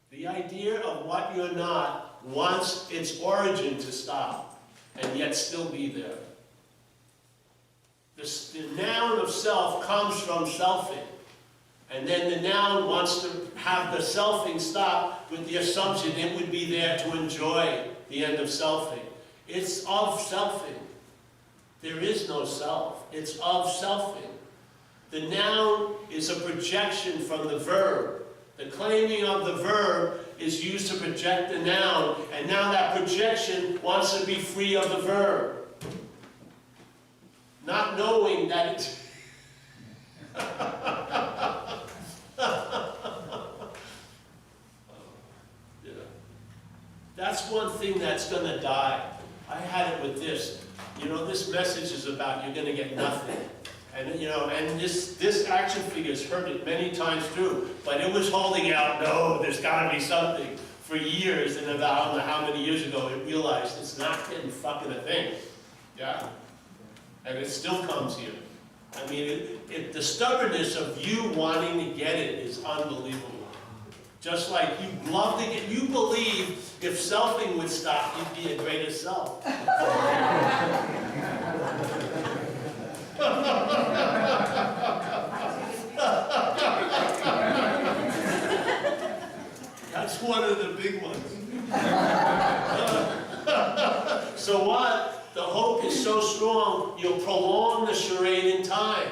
Speaker 2: The idea of what you're not wants its origin to stop, and yet still be there. The noun of self comes from selfing. And then the noun wants to have the selfing stop with the assumption it would be there to enjoy the end of selfing. It's of selfing. There is no self. It's of selfing. The noun is a projection from the verb. The claiming of the verb is used to project the noun, and now that projection wants to be free of the verb. Not knowing that it's... That's one thing that's going to die. I had it with this. This message is about you're going to get nothing. And, and this action figure's heard it many times through, but it was holding out, no, there's got to be something. For years, and about, I don't know how many years ago, it realized it's not getting fucking a thing. Yeah? And it still comes here. I mean, the stubbornness of you wanting to get it is unbelievable. Just like you love to get, you believe if selfing would stop, you'd be a greater self. That's one of the big ones. So what? The hope is so strong, you'll prolong the charade in time.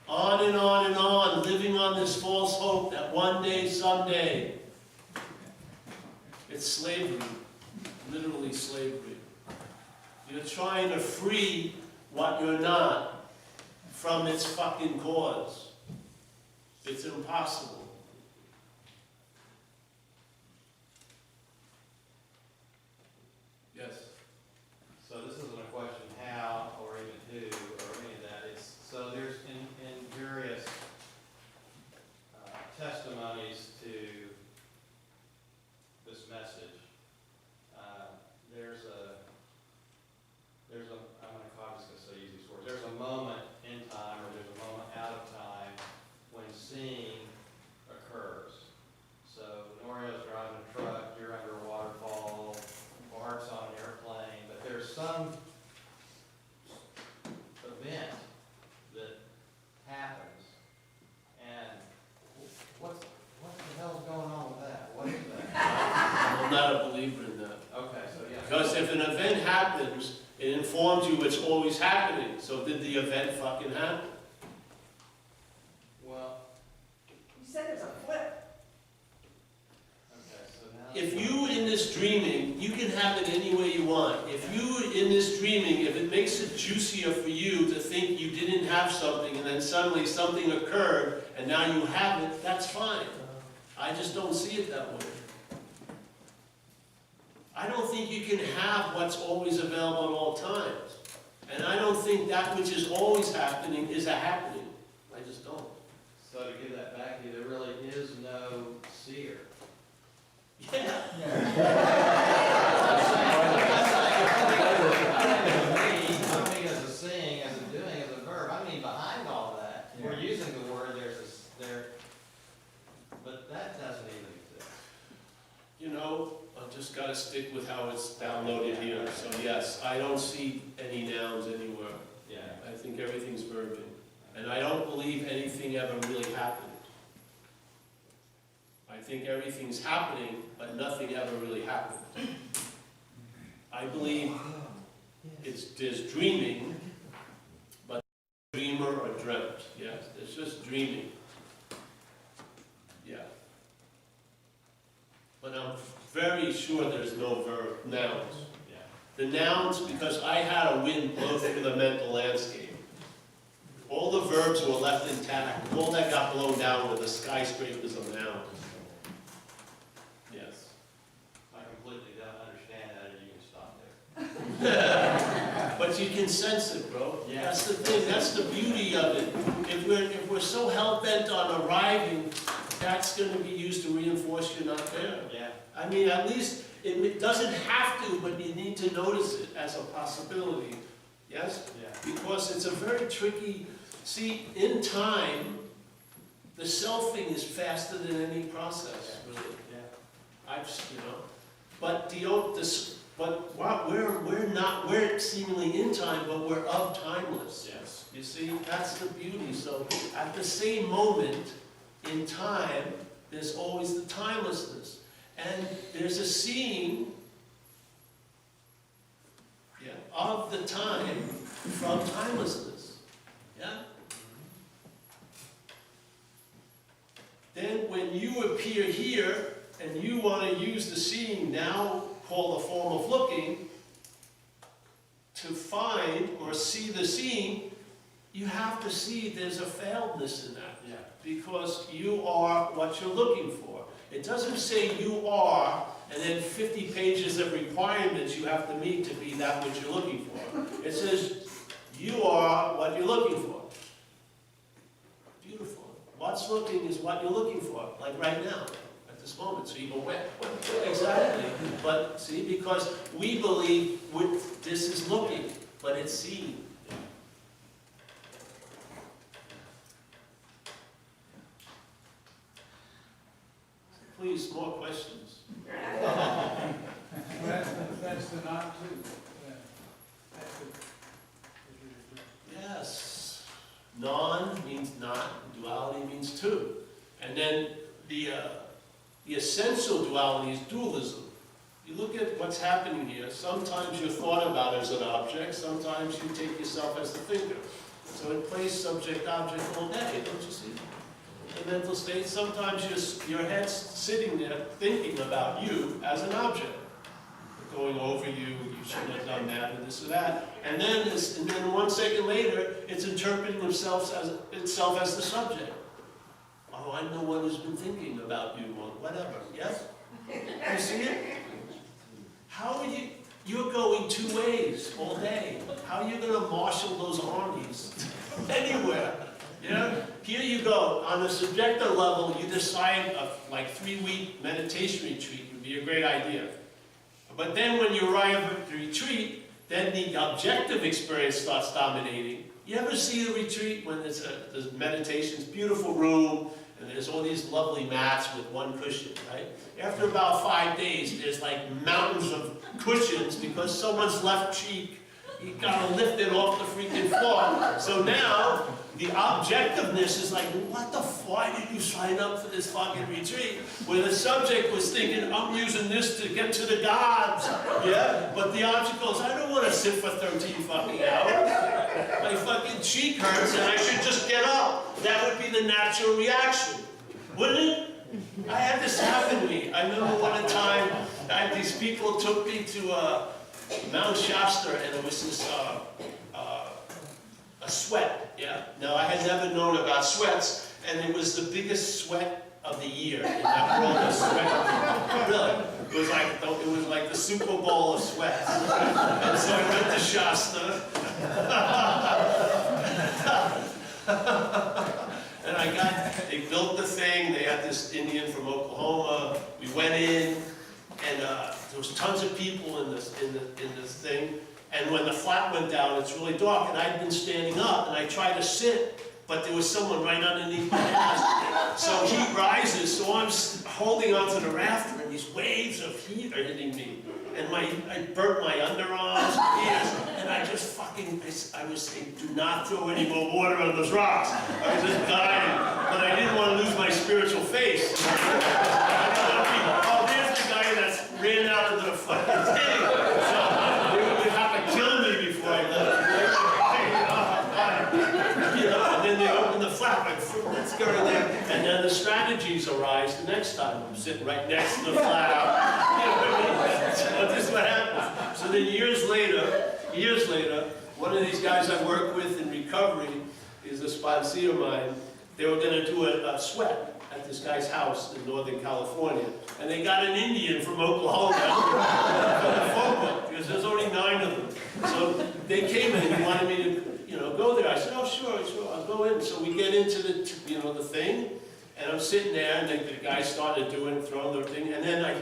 Speaker 2: On and on and on, living on this false hope that one day, someday. It's slavery. Literally slavery. You're trying to free what you're not from its fucking cause. It's impossible. Yes?
Speaker 4: So this isn't a question how or even who or any of that. So there's in various testimonies to this message, I'm just going to say use these words. There's a moment in time or there's a moment out of time when seeing
Speaker 2: I'm not a believer in that.
Speaker 4: Okay, so yeah.
Speaker 2: Because if an event happens, it informs you it's always happening. So did the event fucking happen?
Speaker 4: Well,
Speaker 3: You said there's a flip.
Speaker 4: okay, so now.
Speaker 2: If you in this dreaming, you can have it any way you want. If you in this dreaming, if it makes it juicier for you to think you didn't have something and then suddenly something occurred and now you have it, that's fine. I just don't see it that way. I don't think you can have what's always available at all times. And I don't think that which is always happening is a happening. I just don't.
Speaker 4: So to give that back to you, there really is no seer.
Speaker 2: Yeah.
Speaker 4: Something as a seeing, as a doing, as a verb. I mean, behind all that, we're using the word. But that doesn't even exist.
Speaker 2: You know, I've just got to stick with how it's downloaded here. So yes, I don't see any nouns anywhere.
Speaker 4: Yeah.
Speaker 2: I think everything's verbing. And I don't believe anything ever really happened. I think everything's happening, but nothing ever really happened. I believe there's dreaming, but dreamer or dreamt. Yes, it's just dreaming. Yeah. But I'm very sure there's no verb, nouns.
Speaker 4: Yeah.
Speaker 2: The nouns, because I had a wind blow through the mental landscape. All the verbs were left intact. All that got blown down were the skyscrapers of nouns. Yes.
Speaker 4: I completely don't understand that, or you can stop there.
Speaker 2: But you can sense it, bro.
Speaker 4: Yeah.
Speaker 2: That's the thing. That's the beauty of it. If we're so hell-bent on arriving, that's going to be used to reinforce you're not there.
Speaker 4: Yeah.
Speaker 2: I mean, at least it doesn't have to, but you need to notice it as a possibility. Yes?
Speaker 4: Yeah.
Speaker 2: Because it's a very tricky. See, in time, the selfing is faster than any process, really.
Speaker 4: Yeah.
Speaker 2: But we're seemingly in time, but we're of timeless.
Speaker 4: Yes.
Speaker 2: You see, that's the beauty. So at the same moment in time, there's always the timelessness. And there's a seeing of the time from timelessness. Yeah? Then when you appear here and you want to use the seeing, now called the form of looking, to find or see the seeing, you have to see there's a failedness in that.
Speaker 4: Yeah.
Speaker 2: Because you are what you're looking for. It doesn't say you are, and then 50 pages of requirements you have to meet to be that which you're looking for. It says you are what you're looking for. Beautiful. What's looking is what you're looking for, like right now, at this moment. So you go, where? Exactly. But see, because we believe this is looking, but it's seeing. Please, more questions.
Speaker 6: That's the not to.
Speaker 2: Yes. Non means not, duality means two. And then the essential duality is dualism. You look at what's happening here. Sometimes you're thought about as an object, sometimes you take yourself as the thinker. So it plays subject-object all day, don't you see? The mental state, sometimes your head's sitting there thinking about you as an object. Going over you shouldn't have done that, or this or that. And then 1 second later, it's interpreting itself as the subject. Oh, I'm the one who's been thinking about you, or whatever, yes? You see it? How are you're going two ways all day. How are you going to marshal those armies anywhere? Yeah? Here you go, on the subjective level, you decide a 3-week meditation retreat would be a great idea. But then when you arrive at the retreat, then the objective experience starts dominating. You ever see the retreat when there's meditations, beautiful room, and there's all these lovely mats with one cushion, right? After about 5 days, there's like mountains of cushions because someone's left cheek, you gotta lift it off the freaking floor. So now, The objectiveness is like, what the why did you sign up for this fucking retreat? Where the subject was thinking, I'm using this to get to the gods. Yeah? But the object goes, I don't want to sit for 13 fucking hours. My fucking cheek hurts and I should just get up. That would be the natural reaction. Wouldn't it? I had this happen to me. I remember one time, these people took me to Mount Shasta, and it was this a sweat, yeah? Now, I had never known about sweats, and it was the biggest sweat of the year in that world of sweat. Really. It was like the Super Bowl of sweats. And so I went to Shasta. And they built the thing. They had this Indian from Oklahoma. We went in, and there was tons of people in this thing. And when the flap went down, it's really dark, and I'd been standing up, and I tried to sit, but there was someone right underneath my ass. So heat rises, so I'm holding onto the rafter, and these waves of heat are hitting me. And I burnt my underarms, ears, and I just fucking, I was saying, do not throw any more water on those rocks. I was just dying, but I didn't want to lose my spiritual face. Oh, there's the guy that's ran out of the fucking thing. So they would have to kill me before I left. And then they open the flap, let's go in there. And then the strategies arise the next time. I'm sitting right next to the flap. You know what I mean? So this is what happens. So then years later, one of these guys I work with in recovery is a sponsee of mine. They were going to do a sweat at this guy's house in Northern California. And they got an Indian from Oklahoma for the phone book, because there's only 9 of them. So they came in and wanted me to, go there. I said, oh, sure, I'll go in. So we get into the thing, and I'm sitting there, and the guy started throwing the thing, and then I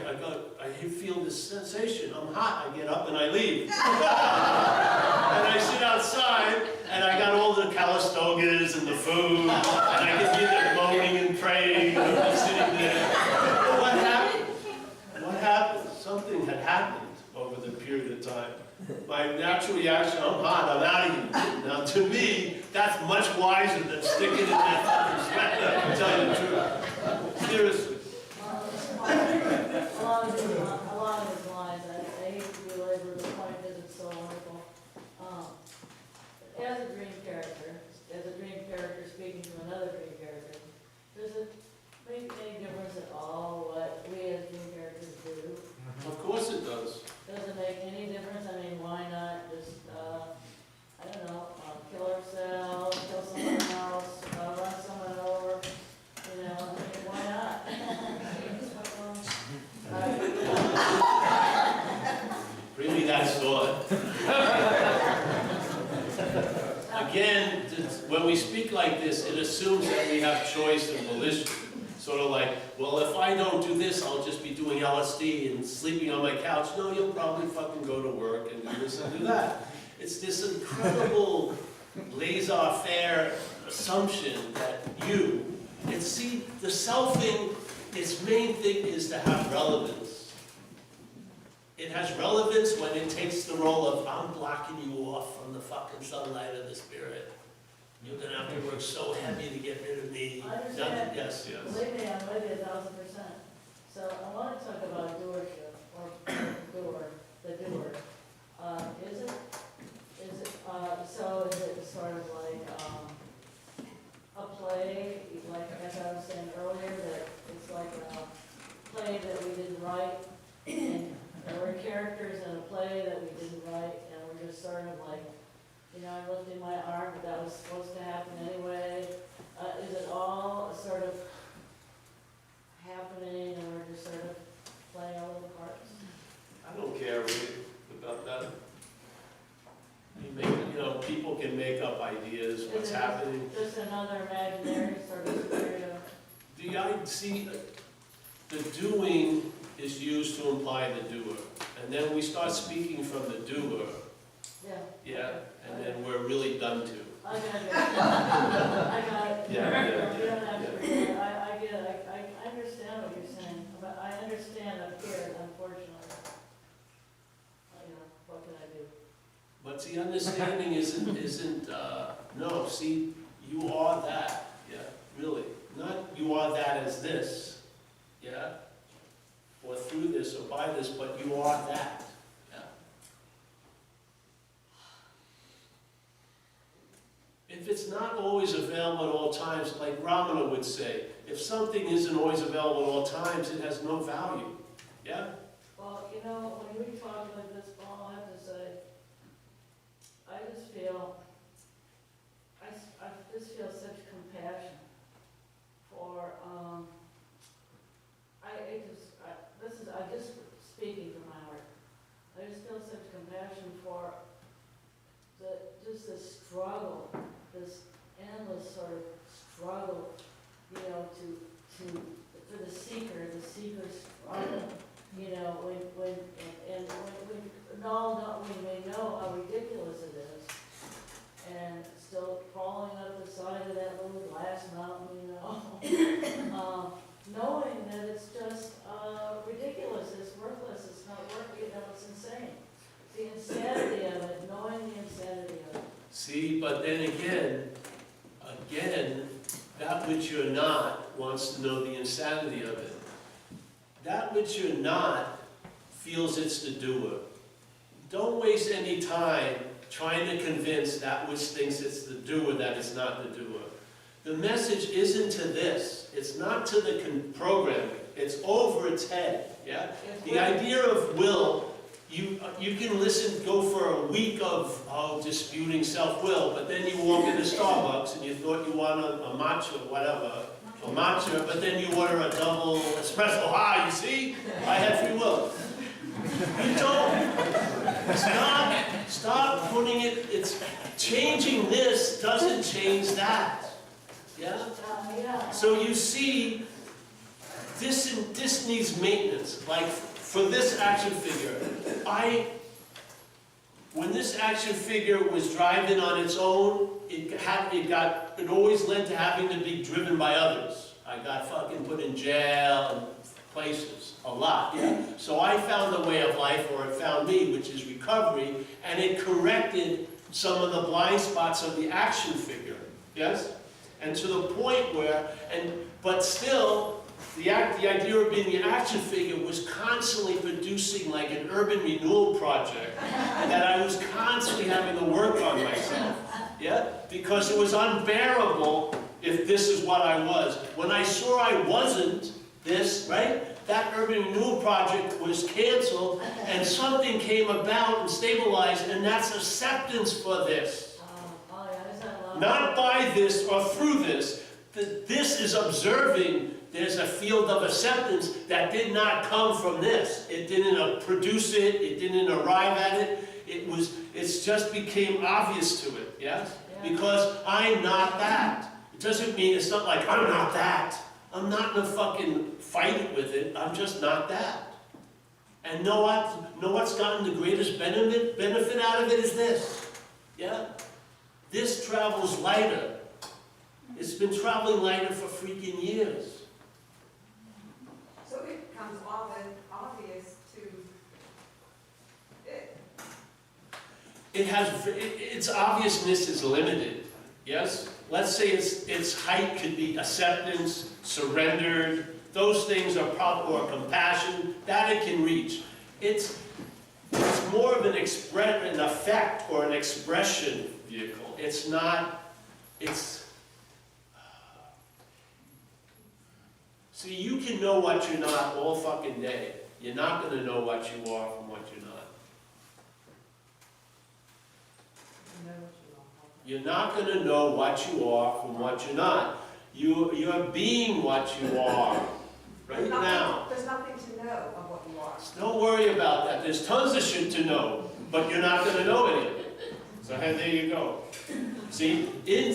Speaker 2: feel this sensation. I'm hot. I get up and I leave. And I sit outside, and I got all the Calistogas and the food, and I can hear them moaning and praying, and I'm just sitting there. But what happened? What happened? Something had happened over the period of time. My natural reaction, I'm hot, I'm out of here. Now, to me, that's much wiser than sticking in that fucking sweat, I'm telling you the truth. Seriously.
Speaker 7: Along those lines, I hate to belabor the point because it's so wonderful. As a dream character speaking to another dream character, does it make any difference at all what we as dream characters do?
Speaker 2: Of course it does.
Speaker 7: Does it make any difference? I mean, why not just, I don't know, kill ourselves, kill someone else, run someone over, I mean, why not?
Speaker 2: Bring me that sword. Again, when we speak like this, it assumes that we have choice and volition. Sort of like, well, if I don't do this, I'll just be doing LSD and sleeping on my couch. No, you'll probably fucking go to work and do this and do that. It's this incredible laissez-faire assumption that the selfing, its main thing is to have relevance. It has relevance when it takes the role of, I'm blocking you off from the fucking sunlight of the spirit. You're going to have to work so heavy to get rid of me.
Speaker 7: I understand.
Speaker 2: Yes.
Speaker 7: Believe me, I'm with you 1000%. So I want to talk about doership, or the doer. Is it sort of like a play, like as I was saying earlier, that it's like a play that we didn't write, and there were characters in a play that we didn't write, and we're just sort of like, I'm lifting my arm, but that was supposed to happen anyway. Is it all sort of happening, and we're just sort of playing all of the parts?
Speaker 2: I don't care really about that. People can make up ideas, what's happening.
Speaker 7: Just another imaginary sort of scenario.
Speaker 2: The doing is used to imply the doer. And then we start speaking from the doer. Yeah, and then we're really done to.
Speaker 7: I got it. I got it.
Speaker 2: Yeah.
Speaker 7: You don't have to read it. I get it. I understand what you're saying, but I understand up here, unfortunately. What can I do?
Speaker 2: But see, understanding isn't, no, see, You are that, yeah, really. Not you are that as this, yeah? Or through this or by this, but you are that, yeah? If it's not always available at all times, like Ramana would say, if something isn't always available at all times, it has no value, yeah?
Speaker 7: Well, you know, when we talk like this, Paul, I have to say, I just feel, I just feel such compassion for, I'm just speaking from my heart. I just feel such compassion for just this struggle, this endless sort of struggle, you know, for the seeker's struggle, you know, when we may know how ridiculous it is, and still crawling up the side of that little glass mountain, you know, knowing that it's just ridiculous, it's worthless, it's not worth, you know, it's insane. The insanity of it, knowing the insanity of it.
Speaker 2: See, but then again, that which you're not wants to know the insanity of it. That which you're not feels it's the doer. Don't waste any time trying to convince that which thinks it's the doer that it's not the doer. The message isn't to this. It's not to the programming. It's over its head. Yeah. The idea of will. You can go for a week of disputing self-will, but then you walk into Starbucks and you thought you wanted a matcha, whatever, a matcha, but then you order a double espresso. Ah, you see? I had free will. You don't. Stop putting it, it's changing this doesn't change that. Yeah?
Speaker 7: Yeah.
Speaker 2: So you see, this needs maintenance. Like, for this action figure, when this action figure was driving on its own, it always led to having to be driven by others. I got fucking put in jail and places, a lot, yeah. So I found the way of life, or it found me, which is recovery, and it corrected some of the blind spots of the action figure, yes? And to the point where, but still, the idea of being the action figure was constantly producing like an urban renewal project that I was constantly having to work on myself, yeah? Because it was unbearable if this is what I was. When I saw I wasn't this, right? That urban renewal project was canceled and something came about and stabilized, and that's acceptance for this. Not by this or through this. This is observing. There's a field of acceptance that did not come from this. It didn't produce it. It didn't arrive at it. It just became obvious to it, yes? Yeah? Because I'm not that. It doesn't mean, it's not like, I'm not that. I'm not gonna fucking fight with it. I'm just not that. And know what's gotten the greatest benefit out of it is this. Yeah? This travels lighter. It's been traveling lighter for freaking years.
Speaker 3: So it becomes obvious to it.
Speaker 2: Its obviousness is limited, yes? Let's say its height could be acceptance, surrendered, those things are or compassion, that it can reach. It's more of an effect or an expression vehicle. It's not, see, you can know what you're not all fucking day. You're not going to know what you are from what you're not. You're not going to know what you are from what you're not. You're being what you are right now.
Speaker 3: There's nothing to know of what you are.
Speaker 2: Don't worry about that. There's tons of shit to know, but you're not going to know any of it. So there you go. See,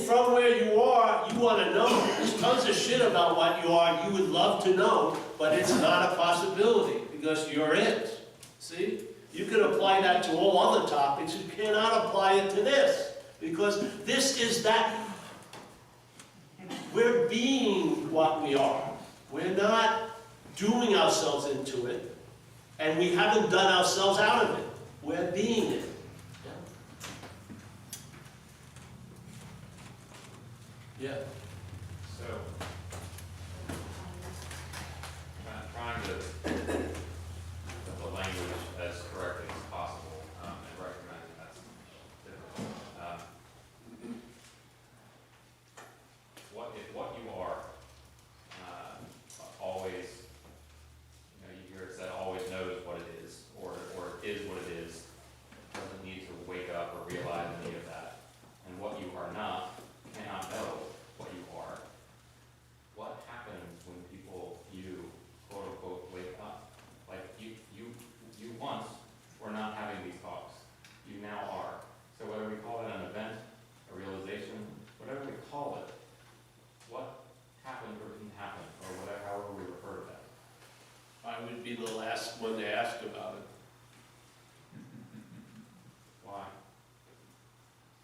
Speaker 2: from where you are, you want to know. There's tons of shit about what you are you would love to know, but it's not a possibility because you're it. See? You can apply that to all other topics. You cannot apply it to this because this is that. We're being what we are. We're not doing ourselves into it, and we haven't done ourselves out of it. We're being it. Yeah.
Speaker 8: So, trying to put the language as correctly as possible, and recognizing that's difficult. What you are, always, you hear it said, always knows what it is, or is what it is, doesn't need to wake up or realize any of that. And what you are not, cannot know what you are. What happens when you quote unquote wake up? Like you once were not having these talks. You now are. So whether we call it an event, a realization, whatever we call it, what happened or didn't happen, or whatever, however we refer to that.
Speaker 2: I would be the last one to ask about it.
Speaker 8: Why?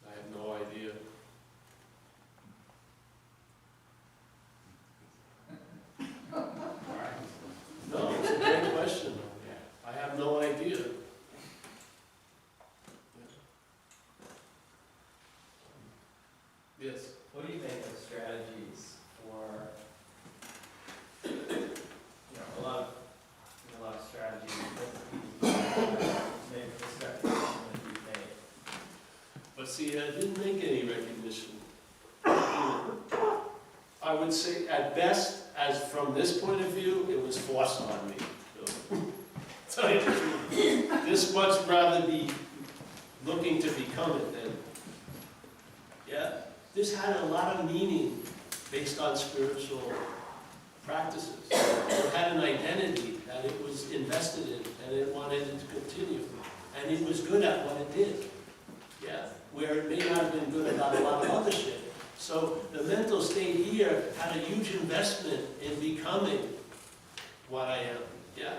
Speaker 2: I have no idea.
Speaker 8: All right.
Speaker 2: No, it's a great question.
Speaker 8: Yeah.
Speaker 2: I have no idea. Yes.
Speaker 9: What do you make of strategies for, a lot of strategies that maybe perspective that you made?
Speaker 2: But see, I didn't make any recognition. I would say, at best, as from this point of view, it was forced on me. Tell you the truth. This much rather be looking to become it than, yeah. This had a lot of meaning based on spiritual practices. It had an identity that it was invested in, and it wanted it to continue. And it was good at what it did. Yeah, where it may not have been good about a lot of other shit. So the mental state here had a huge investment in becoming what I am. Yeah.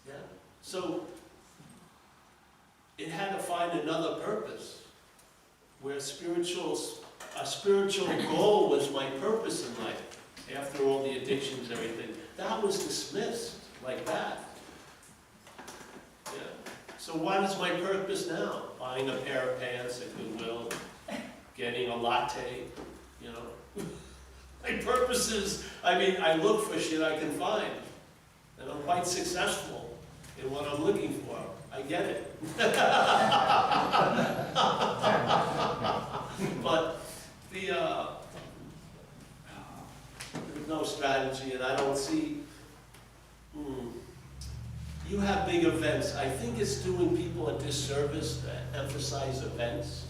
Speaker 2: Yeah. So it had to find another purpose, where a spiritual goal was my purpose in life. After all the addictions, everything, that was dismissed like that. Yeah. So what is my purpose now? Buying a pair of pants at Goodwill, getting a latte, My purpose is, I look for shit I can find, and I'm quite successful in what I'm looking for. I get it. But there's no strategy, and I don't see. You have big events. I think it's doing people a disservice to emphasize events,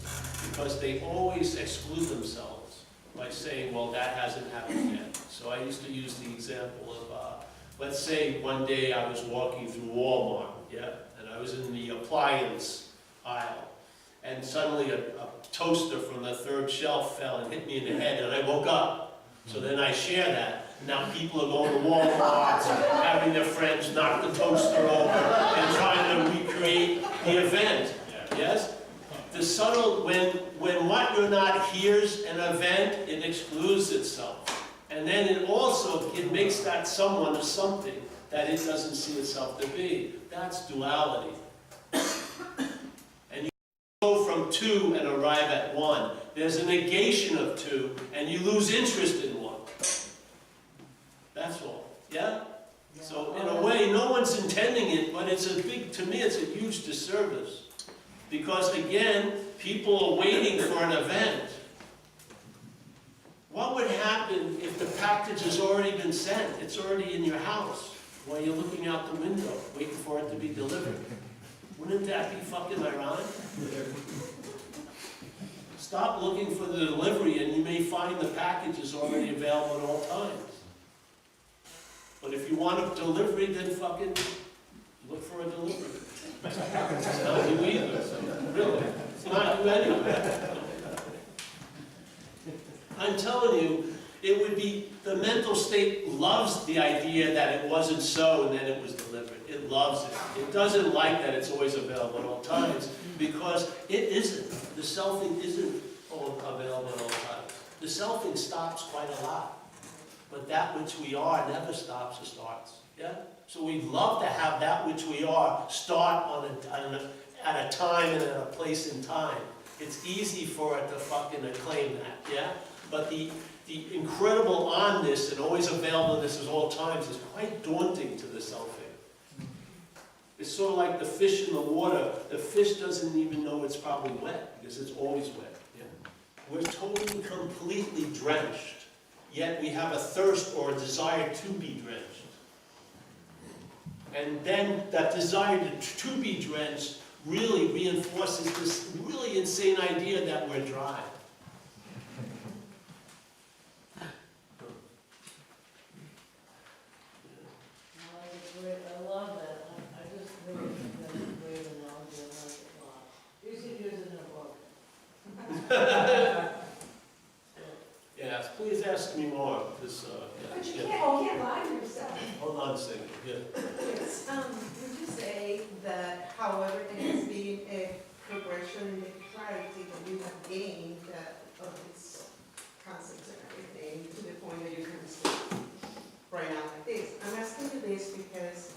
Speaker 2: because they always exclude themselves by saying, well, that hasn't happened yet. So I used to use the example of, let's say one day I was walking through Walmart, yeah, and I was in the appliance aisle, and suddenly a toaster from the third shelf fell and hit me in the head, and I woke up. So then I share that. Now people are going to Walmart, having their friends knock the toaster over, and trying to recreate the event. Yes? The subtle, when what you're not hears an event, it excludes itself. And then it makes that someone or something that it doesn't see itself to be. That's duality. And you go from two and arrive at one. There's a negation of two, and you lose interest in one. That's all. Yeah? So in a way, no one's intending it, but to me, it's a huge disservice. Because again, people are waiting for an event. What would happen if the package has already been sent? It's already in your house while you're looking out the window, waiting for it to be delivered. Wouldn't that be fucking ironic? Stop looking for the delivery and you may find the package is already available at all times. But if you want a delivery, then fucking look for a delivery. It's not you either, so really. It's not you anyway. I'm telling you, it would be, the mental state loves the idea that it wasn't so and then it was delivered. It loves it. It doesn't like that it's always available at all times, because it isn't. The selfing isn't available at all times. The selfing stops quite a lot. But that which we are never stops or starts. Yeah? So we'd love to have that which we are start at a time and at a place in time. it's easy for it to fucking acclaim that, yeah? But the incredible onness and always availableness at all times is quite daunting to the selfing. It's sort of like the fish in the water. The fish doesn't even know it's probably wet because it's always wet. Yeah? We're totally, completely drenched, yet we have a thirst or a desire to be drenched. And then that desire to be drenched really reinforces this really insane idea that we're dry.
Speaker 7: I love that. I just really think that's a great analogy. I like it a lot. You should use it in a book.
Speaker 2: Yes, please ask me more. This,
Speaker 3: But you
Speaker 2: yeah.
Speaker 3: can't lie to yourself.
Speaker 2: Hold on a second. Yeah.
Speaker 3: Yes, would you say that however there has been a progression in the clarity that you have gained of these concepts and everything to the point that you can speak right now like this? I'm asking you this because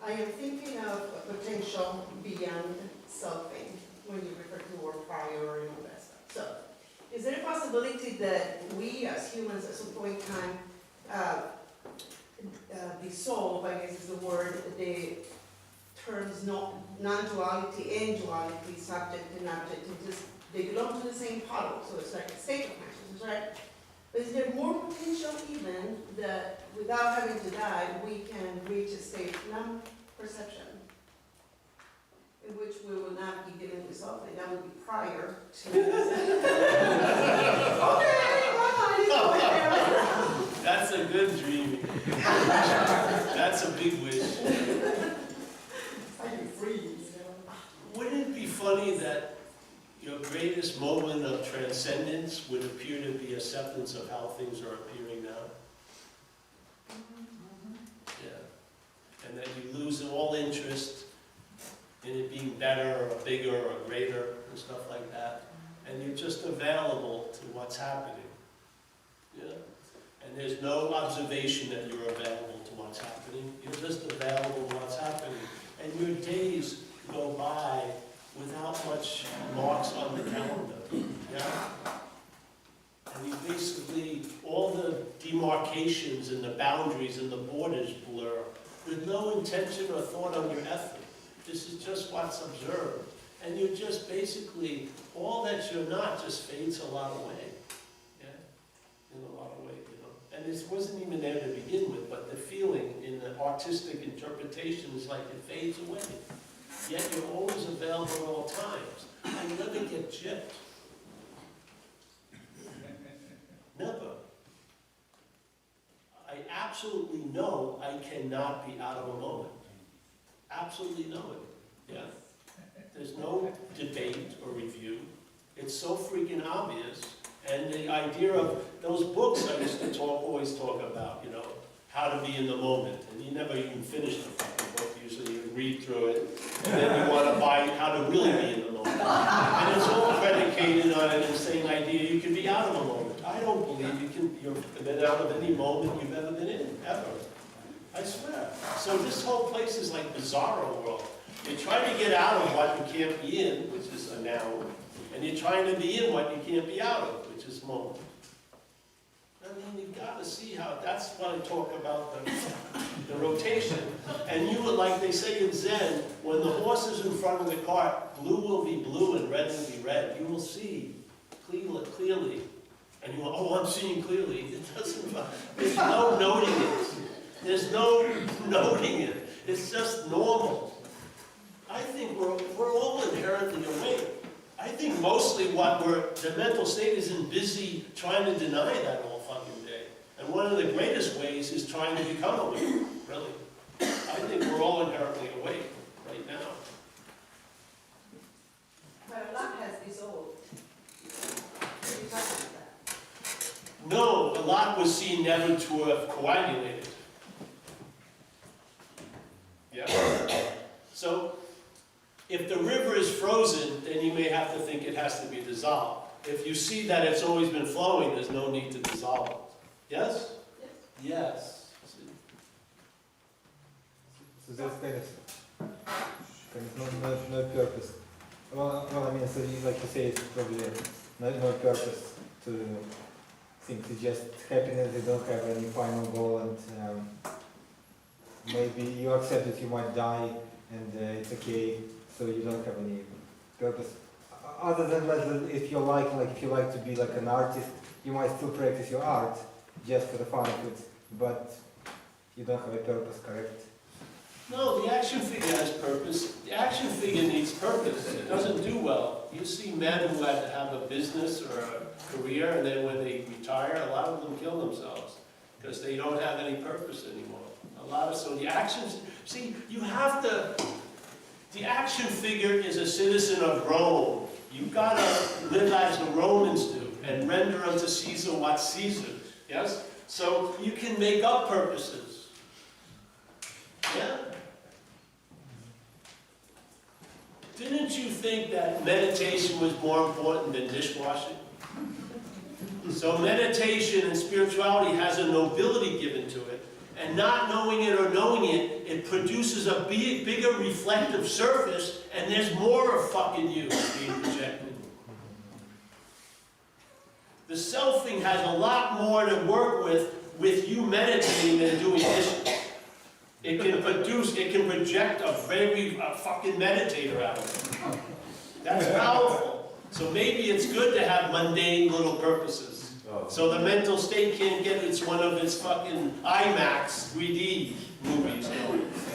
Speaker 3: I am thinking of a potential beyond selfing when you refer to word prior and all that stuff. So, is there a possibility that we as humans at some point in time dissolve, I guess is the word, the terms non-duality and duality, subject and object, and just they belong to the same puddle, so it's like a state of consciousness, right? But is there more potential even that without having to die, we can reach a state of non-perception, in which we will not be dealing with something that would be prior to
Speaker 2: That's a good dream. That's a big wish.
Speaker 3: I can freeze.
Speaker 2: Wouldn't it be funny that your greatest moment of transcendence would appear to be acceptance of how things are appearing now? Yeah. And that you lose all interest in it being better or bigger or greater and stuff like that. And you're just available to what's happening. Yeah. And there's no observation that you're available to what's happening. You're just available to what's happening. And your days go by without much marks on the calendar. Yeah? And you basically, all the demarcations and the boundaries and the borders blur with no intention or thought on your effort. This is just what's observed. And you're just basically, all that you're not just fades a lot away. Yeah? In a lot of ways, you know. And it wasn't even there to begin with, but the feeling in the artistic interpretation is like it fades away. Yet you're always available at all times. I never get gypped. Never. I absolutely know I cannot be out of a moment. Absolutely know it. Yeah. There's no debate or review. It's so freaking obvious. And the idea of those books I used to always talk about, you know, how to be in the moment. And you never even finish the fucking book. Usually you read through it, and then you want to buy how to really be in the moment. And it's all predicated on an insane idea you can be out of a moment. I don't believe you've been out of any moment you've ever been in, ever. I swear. So this whole place is like bizarro world. You try to get out of what you can't be in, which is a noun, and you're trying to be in what you can't be out of, which is moment. I mean, you've got to see how, that's what I talk about, the rotation. And you would, like they say in Zen, when the horse is in front of the cart, blue will be blue and red will be red. You will see clearly. And you go, oh, I'm seeing clearly. It doesn't, there's no noting it. There's no noting it. It's just normal. I think we're all inherently awake. I think mostly the mental state is busy trying to deny that all fucking day. And one of the greatest ways is trying to become awake, really. I think we're all inherently awake right now.
Speaker 3: But a lot has dissolved. What are you talking about?
Speaker 2: No, a lot was seen never to have coagulated. Yeah. So, if the river is frozen, then you may have to think it has to be dissolved. If you see that it's always been flowing, there's no need to dissolve it. Yes? Yes.
Speaker 10: So there's no purpose. Well, I mean, so you, like you say, it's probably no purpose to think it's just happiness, they don't have any final goal, and maybe you accept that you might die, and it's okay, so you don't have any purpose. Other than that, if you like to be like an artist, you might still practice your art just for the fun of it, but you don't have a purpose, correct?
Speaker 2: No, the action figure has purpose. The action figure needs purpose. It doesn't do well. You see men who had to have a business or a career, and then when they retire, a lot of them kill themselves because they don't have any purpose anymore. So the actions, see, you have to, the action figure is a citizen of Rome. You've got to live as the Romans do and render unto Caesar what's Caesar's, yes? So you can make up purposes. Yeah? Didn't you think that meditation was more important than dishwashing? So meditation and spirituality has a nobility given to it, and not knowing it or knowing it, it produces a bigger reflective surface, and there's more of fucking you being projected. The selfing has a lot more to work with you meditating than doing dishes. It can project a fucking meditator out of it. That's powerful. So maybe it's good to have mundane little purposes. So the mental state can't get one of its fucking IMAX 3D movies.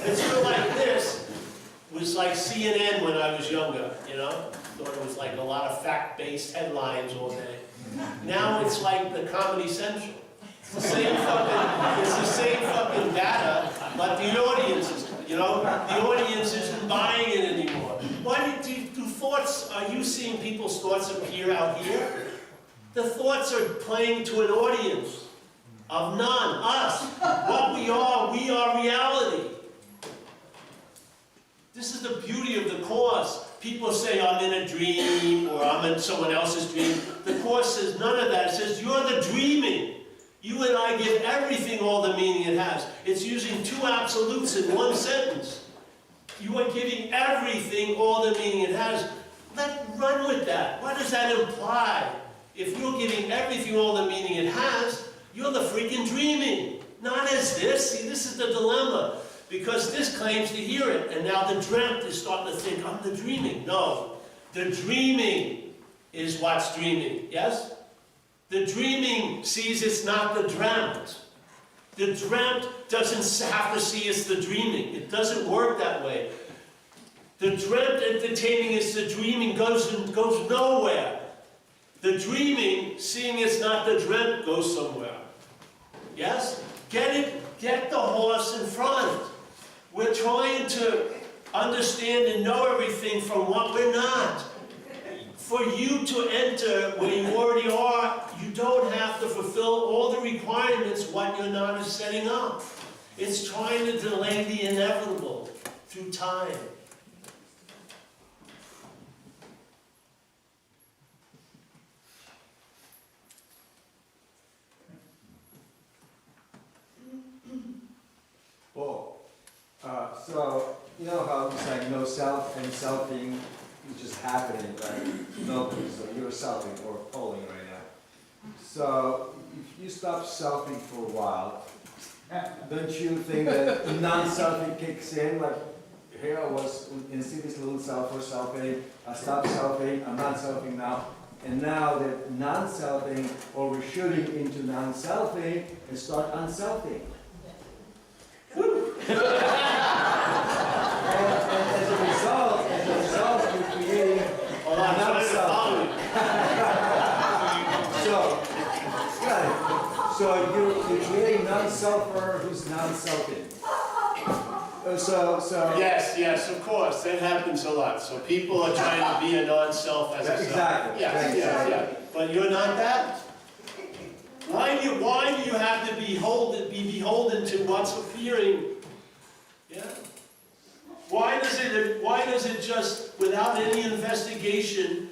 Speaker 2: It's sort of like this. It was like CNN when I was younger, you know? Thought it was like a lot of fact-based headlines all day. Now it's like the Comedy Central. It's the same fucking data, but the audience isn't buying it anymore. Why do thoughts, are you seeing people's thoughts appear out here? The thoughts are playing to an audience of none, us. What we are reality. This is the beauty of the Course. People say, I'm in a dream, or I'm in someone else's dream. The Course says none of that. It says, you're the dreaming. You and I give everything all the meaning it has. It's using two absolutes in one sentence. You are giving everything all the meaning it has. Run with that. What does that imply? If you're giving everything all the meaning it has, you're the freaking dreaming. Not as this. See, this is the dilemma. Because this claims to hear it, and now the dreamt is starting to think, I'm the dreaming. No. The dreaming is what's dreaming. Yes? The dreaming sees it's not the dreamt. The dreamt doesn't have to see it's the dreaming. It doesn't work that way. The dreamt entertaining it's the dreaming goes nowhere. The dreaming, seeing it's not the dreamt, goes somewhere. Yes? Get the horse in front. We're trying to understand and know everything from what we're not. For you to enter where you already are, you don't have to fulfill all the requirements what you're not is setting up. It's trying to delay the inevitable through time.
Speaker 5: Well, so you know how it's like no self and selfing is just happening, right? No, so you're selfing or polling right now. So if you stop selfing for a while, don't you think that non-selfing kicks in? Like here I was in this little self or selfing, I stopped selfing, I'm not selfing now. And now that non-selfing, or we're shooting into non-selfing and start unselfing. And as a result, you're creating non-selfing. So you're creating non-selfer who's non-selfing.
Speaker 2: Yes, of course, that happens a lot. So people are trying to be a non-self as a self.
Speaker 5: Exactly.
Speaker 2: Yes. But you're not that. Why do you have to be beholden to what's appearing? Yeah. Why does it just, without any investigation,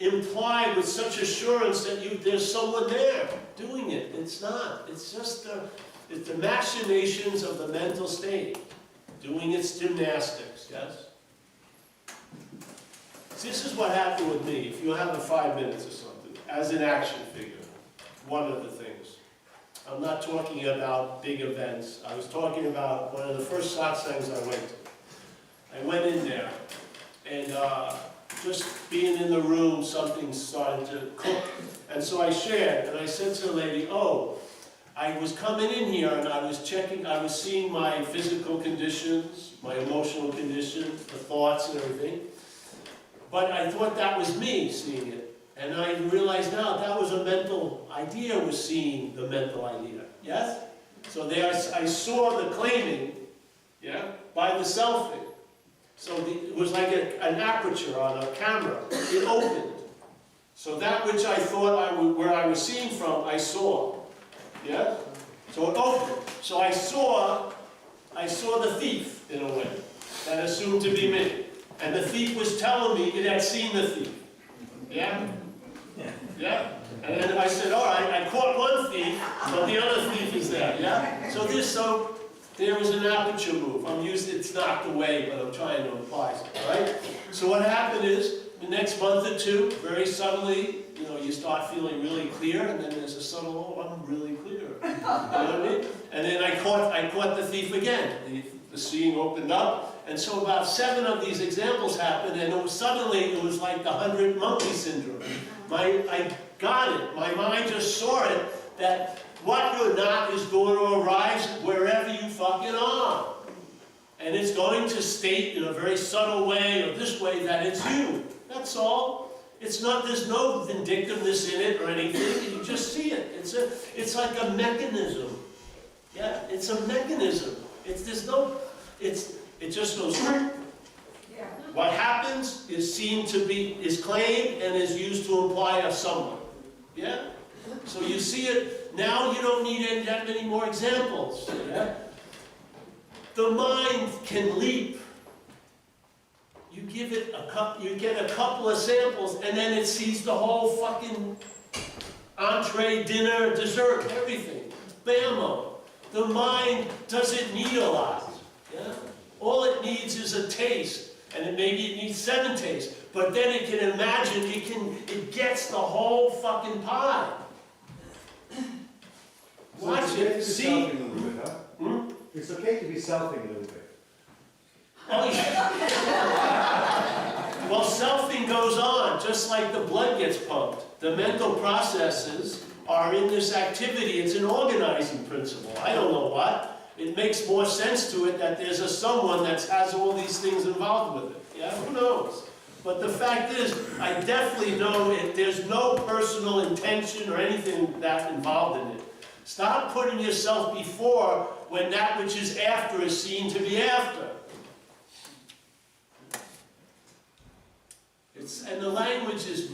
Speaker 2: imply with such assurance that there's someone there doing it? It's not. It's just the machinations of the mental state doing its gymnastics. Yes. This is what happened with me, if you have the 5 minutes or something, as an action figure, one of the things. I'm not talking about big events. I was talking about one of the first satsangs I went to. I went in there, and just being in the room, something started to cook. And so I shared, and I said to the lady, oh, I was coming in here and I was seeing my physical conditions, my emotional conditions, the thoughts and everything. But I thought that was me seeing it. And I realized now that was a mental idea, was seeing the mental idea. Yes? So there I saw the claiming, yeah, by the selfing. So it was like an aperture on a camera. It opened. So that which I thought where I was seeing from, I saw. Yeah? So it opened. So I saw the thief, in a way, that assumed to be me. And the thief was telling me it had seen the thief. Yeah? Yeah? And then I said, all right, I caught one thief, but the other thief is there. Yeah? So there was an aperture move. It's knocked away, but I'm trying to apply something, right? So what happened is, the next month or two, very subtly, you start feeling really clear, and then there's a subtle, oh, I'm really clear. You know what I mean? And then I caught the thief again. The seeing opened up, and so about 7 of these examples happened, and suddenly it was like the 100 monkey syndrome. I got it. My mind just saw it, that what you're not is going to arise wherever you fucking are. And it's going to state in a very subtle way, or this way, that it's you. That's all. It's not, there's no vindictiveness in it or anything. You just see it. It's like a mechanism. Yeah, it's a mechanism. It just goes. What happens is seen to be, is claimed and is used to imply a someone. Yeah? So you see it, now you don't need that many more examples. Yeah? The mind can leap. You give it you get a couple of samples, and then it sees the whole fucking entree, dinner, dessert, everything. Bammo. The mind doesn't need a lot. Yeah? All it needs is a taste, and maybe it needs 7 tastes. But then it can imagine, it gets the whole fucking pie. Watch it, see.
Speaker 5: It's okay to be selfing a little bit.
Speaker 2: Oh, yeah. Well, selfing goes on, just like the blood gets pumped. The mental processes are in this activity. It's an organizing principle. I don't know what. It makes more sense to it that there's a someone that has all these things involved with it. Yeah, who knows? But the fact is, I definitely know there's no personal intention or anything that involved in it. Stop putting yourself before when that which is after is seen to be after. And the language is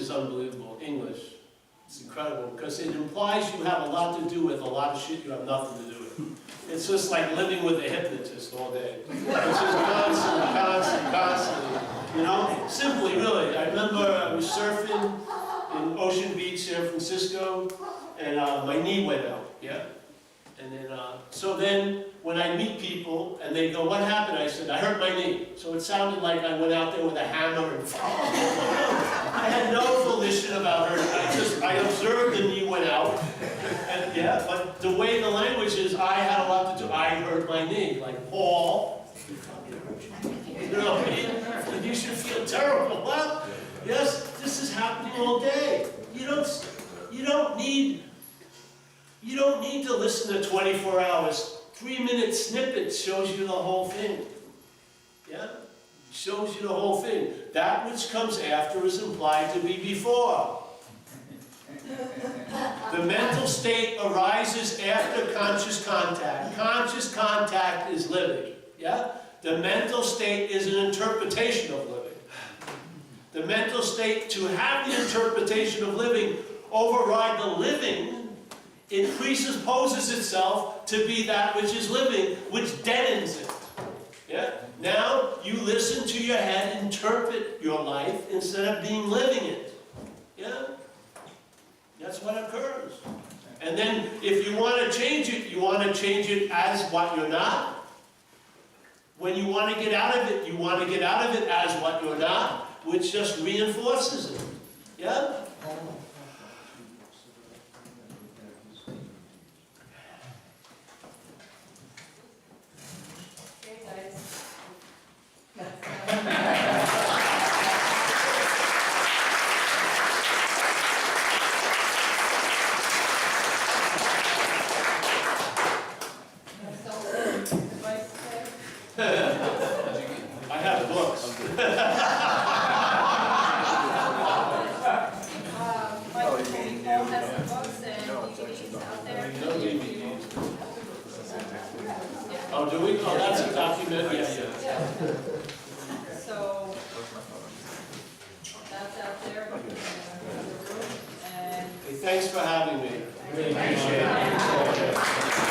Speaker 2: unbelievable, English. It's incredible, because it implies you have a lot to do with a lot of shit you have nothing to do with. It's just like living with a hypnotist all day. It's just constantly, Simply, really. I remember I was surfing in Ocean Beach, San Francisco, and my knee went out, yeah? And then, so then, when I meet people, and they go, what happened? I said, I hurt my knee. So it sounded like I went out there with a hammer and I had no volition about hurting. I observed the knee went out. And yeah, but the way the language is, I had a lot to do. I hurt my knee. Like, Paul, you know what I mean? You should feel terrible. Well, yes, this is happening all day. You don't need to listen to 24 hours. 3-minute snippets shows you the whole thing. Yeah? Shows you the whole thing. That which comes after is implied to be before. The mental state arises after conscious contact. Conscious contact is living. Yeah? The mental state is an interpretation of living. The mental state, to have the interpretation of living override the living, it presupposes itself to be that which is living, which deadens it. Yeah? Now, you listen to your head interpret your life instead of being living it. Yeah? That's what occurs. And then, if you want to change it, you want to change it as what you're not. When you want to get out of it, you want to get out of it as what you're not, which just reinforces it. Yeah?
Speaker 7: Okay, guys. Advice today?
Speaker 2: I have books.
Speaker 7: Paul has some books and DVDs out there.
Speaker 2: No DVDs. Oh, do we? Oh, that's a document, yeah.
Speaker 7: So, that's out there in the room, and
Speaker 2: Hey, thanks for having me.
Speaker 7: Appreciate it.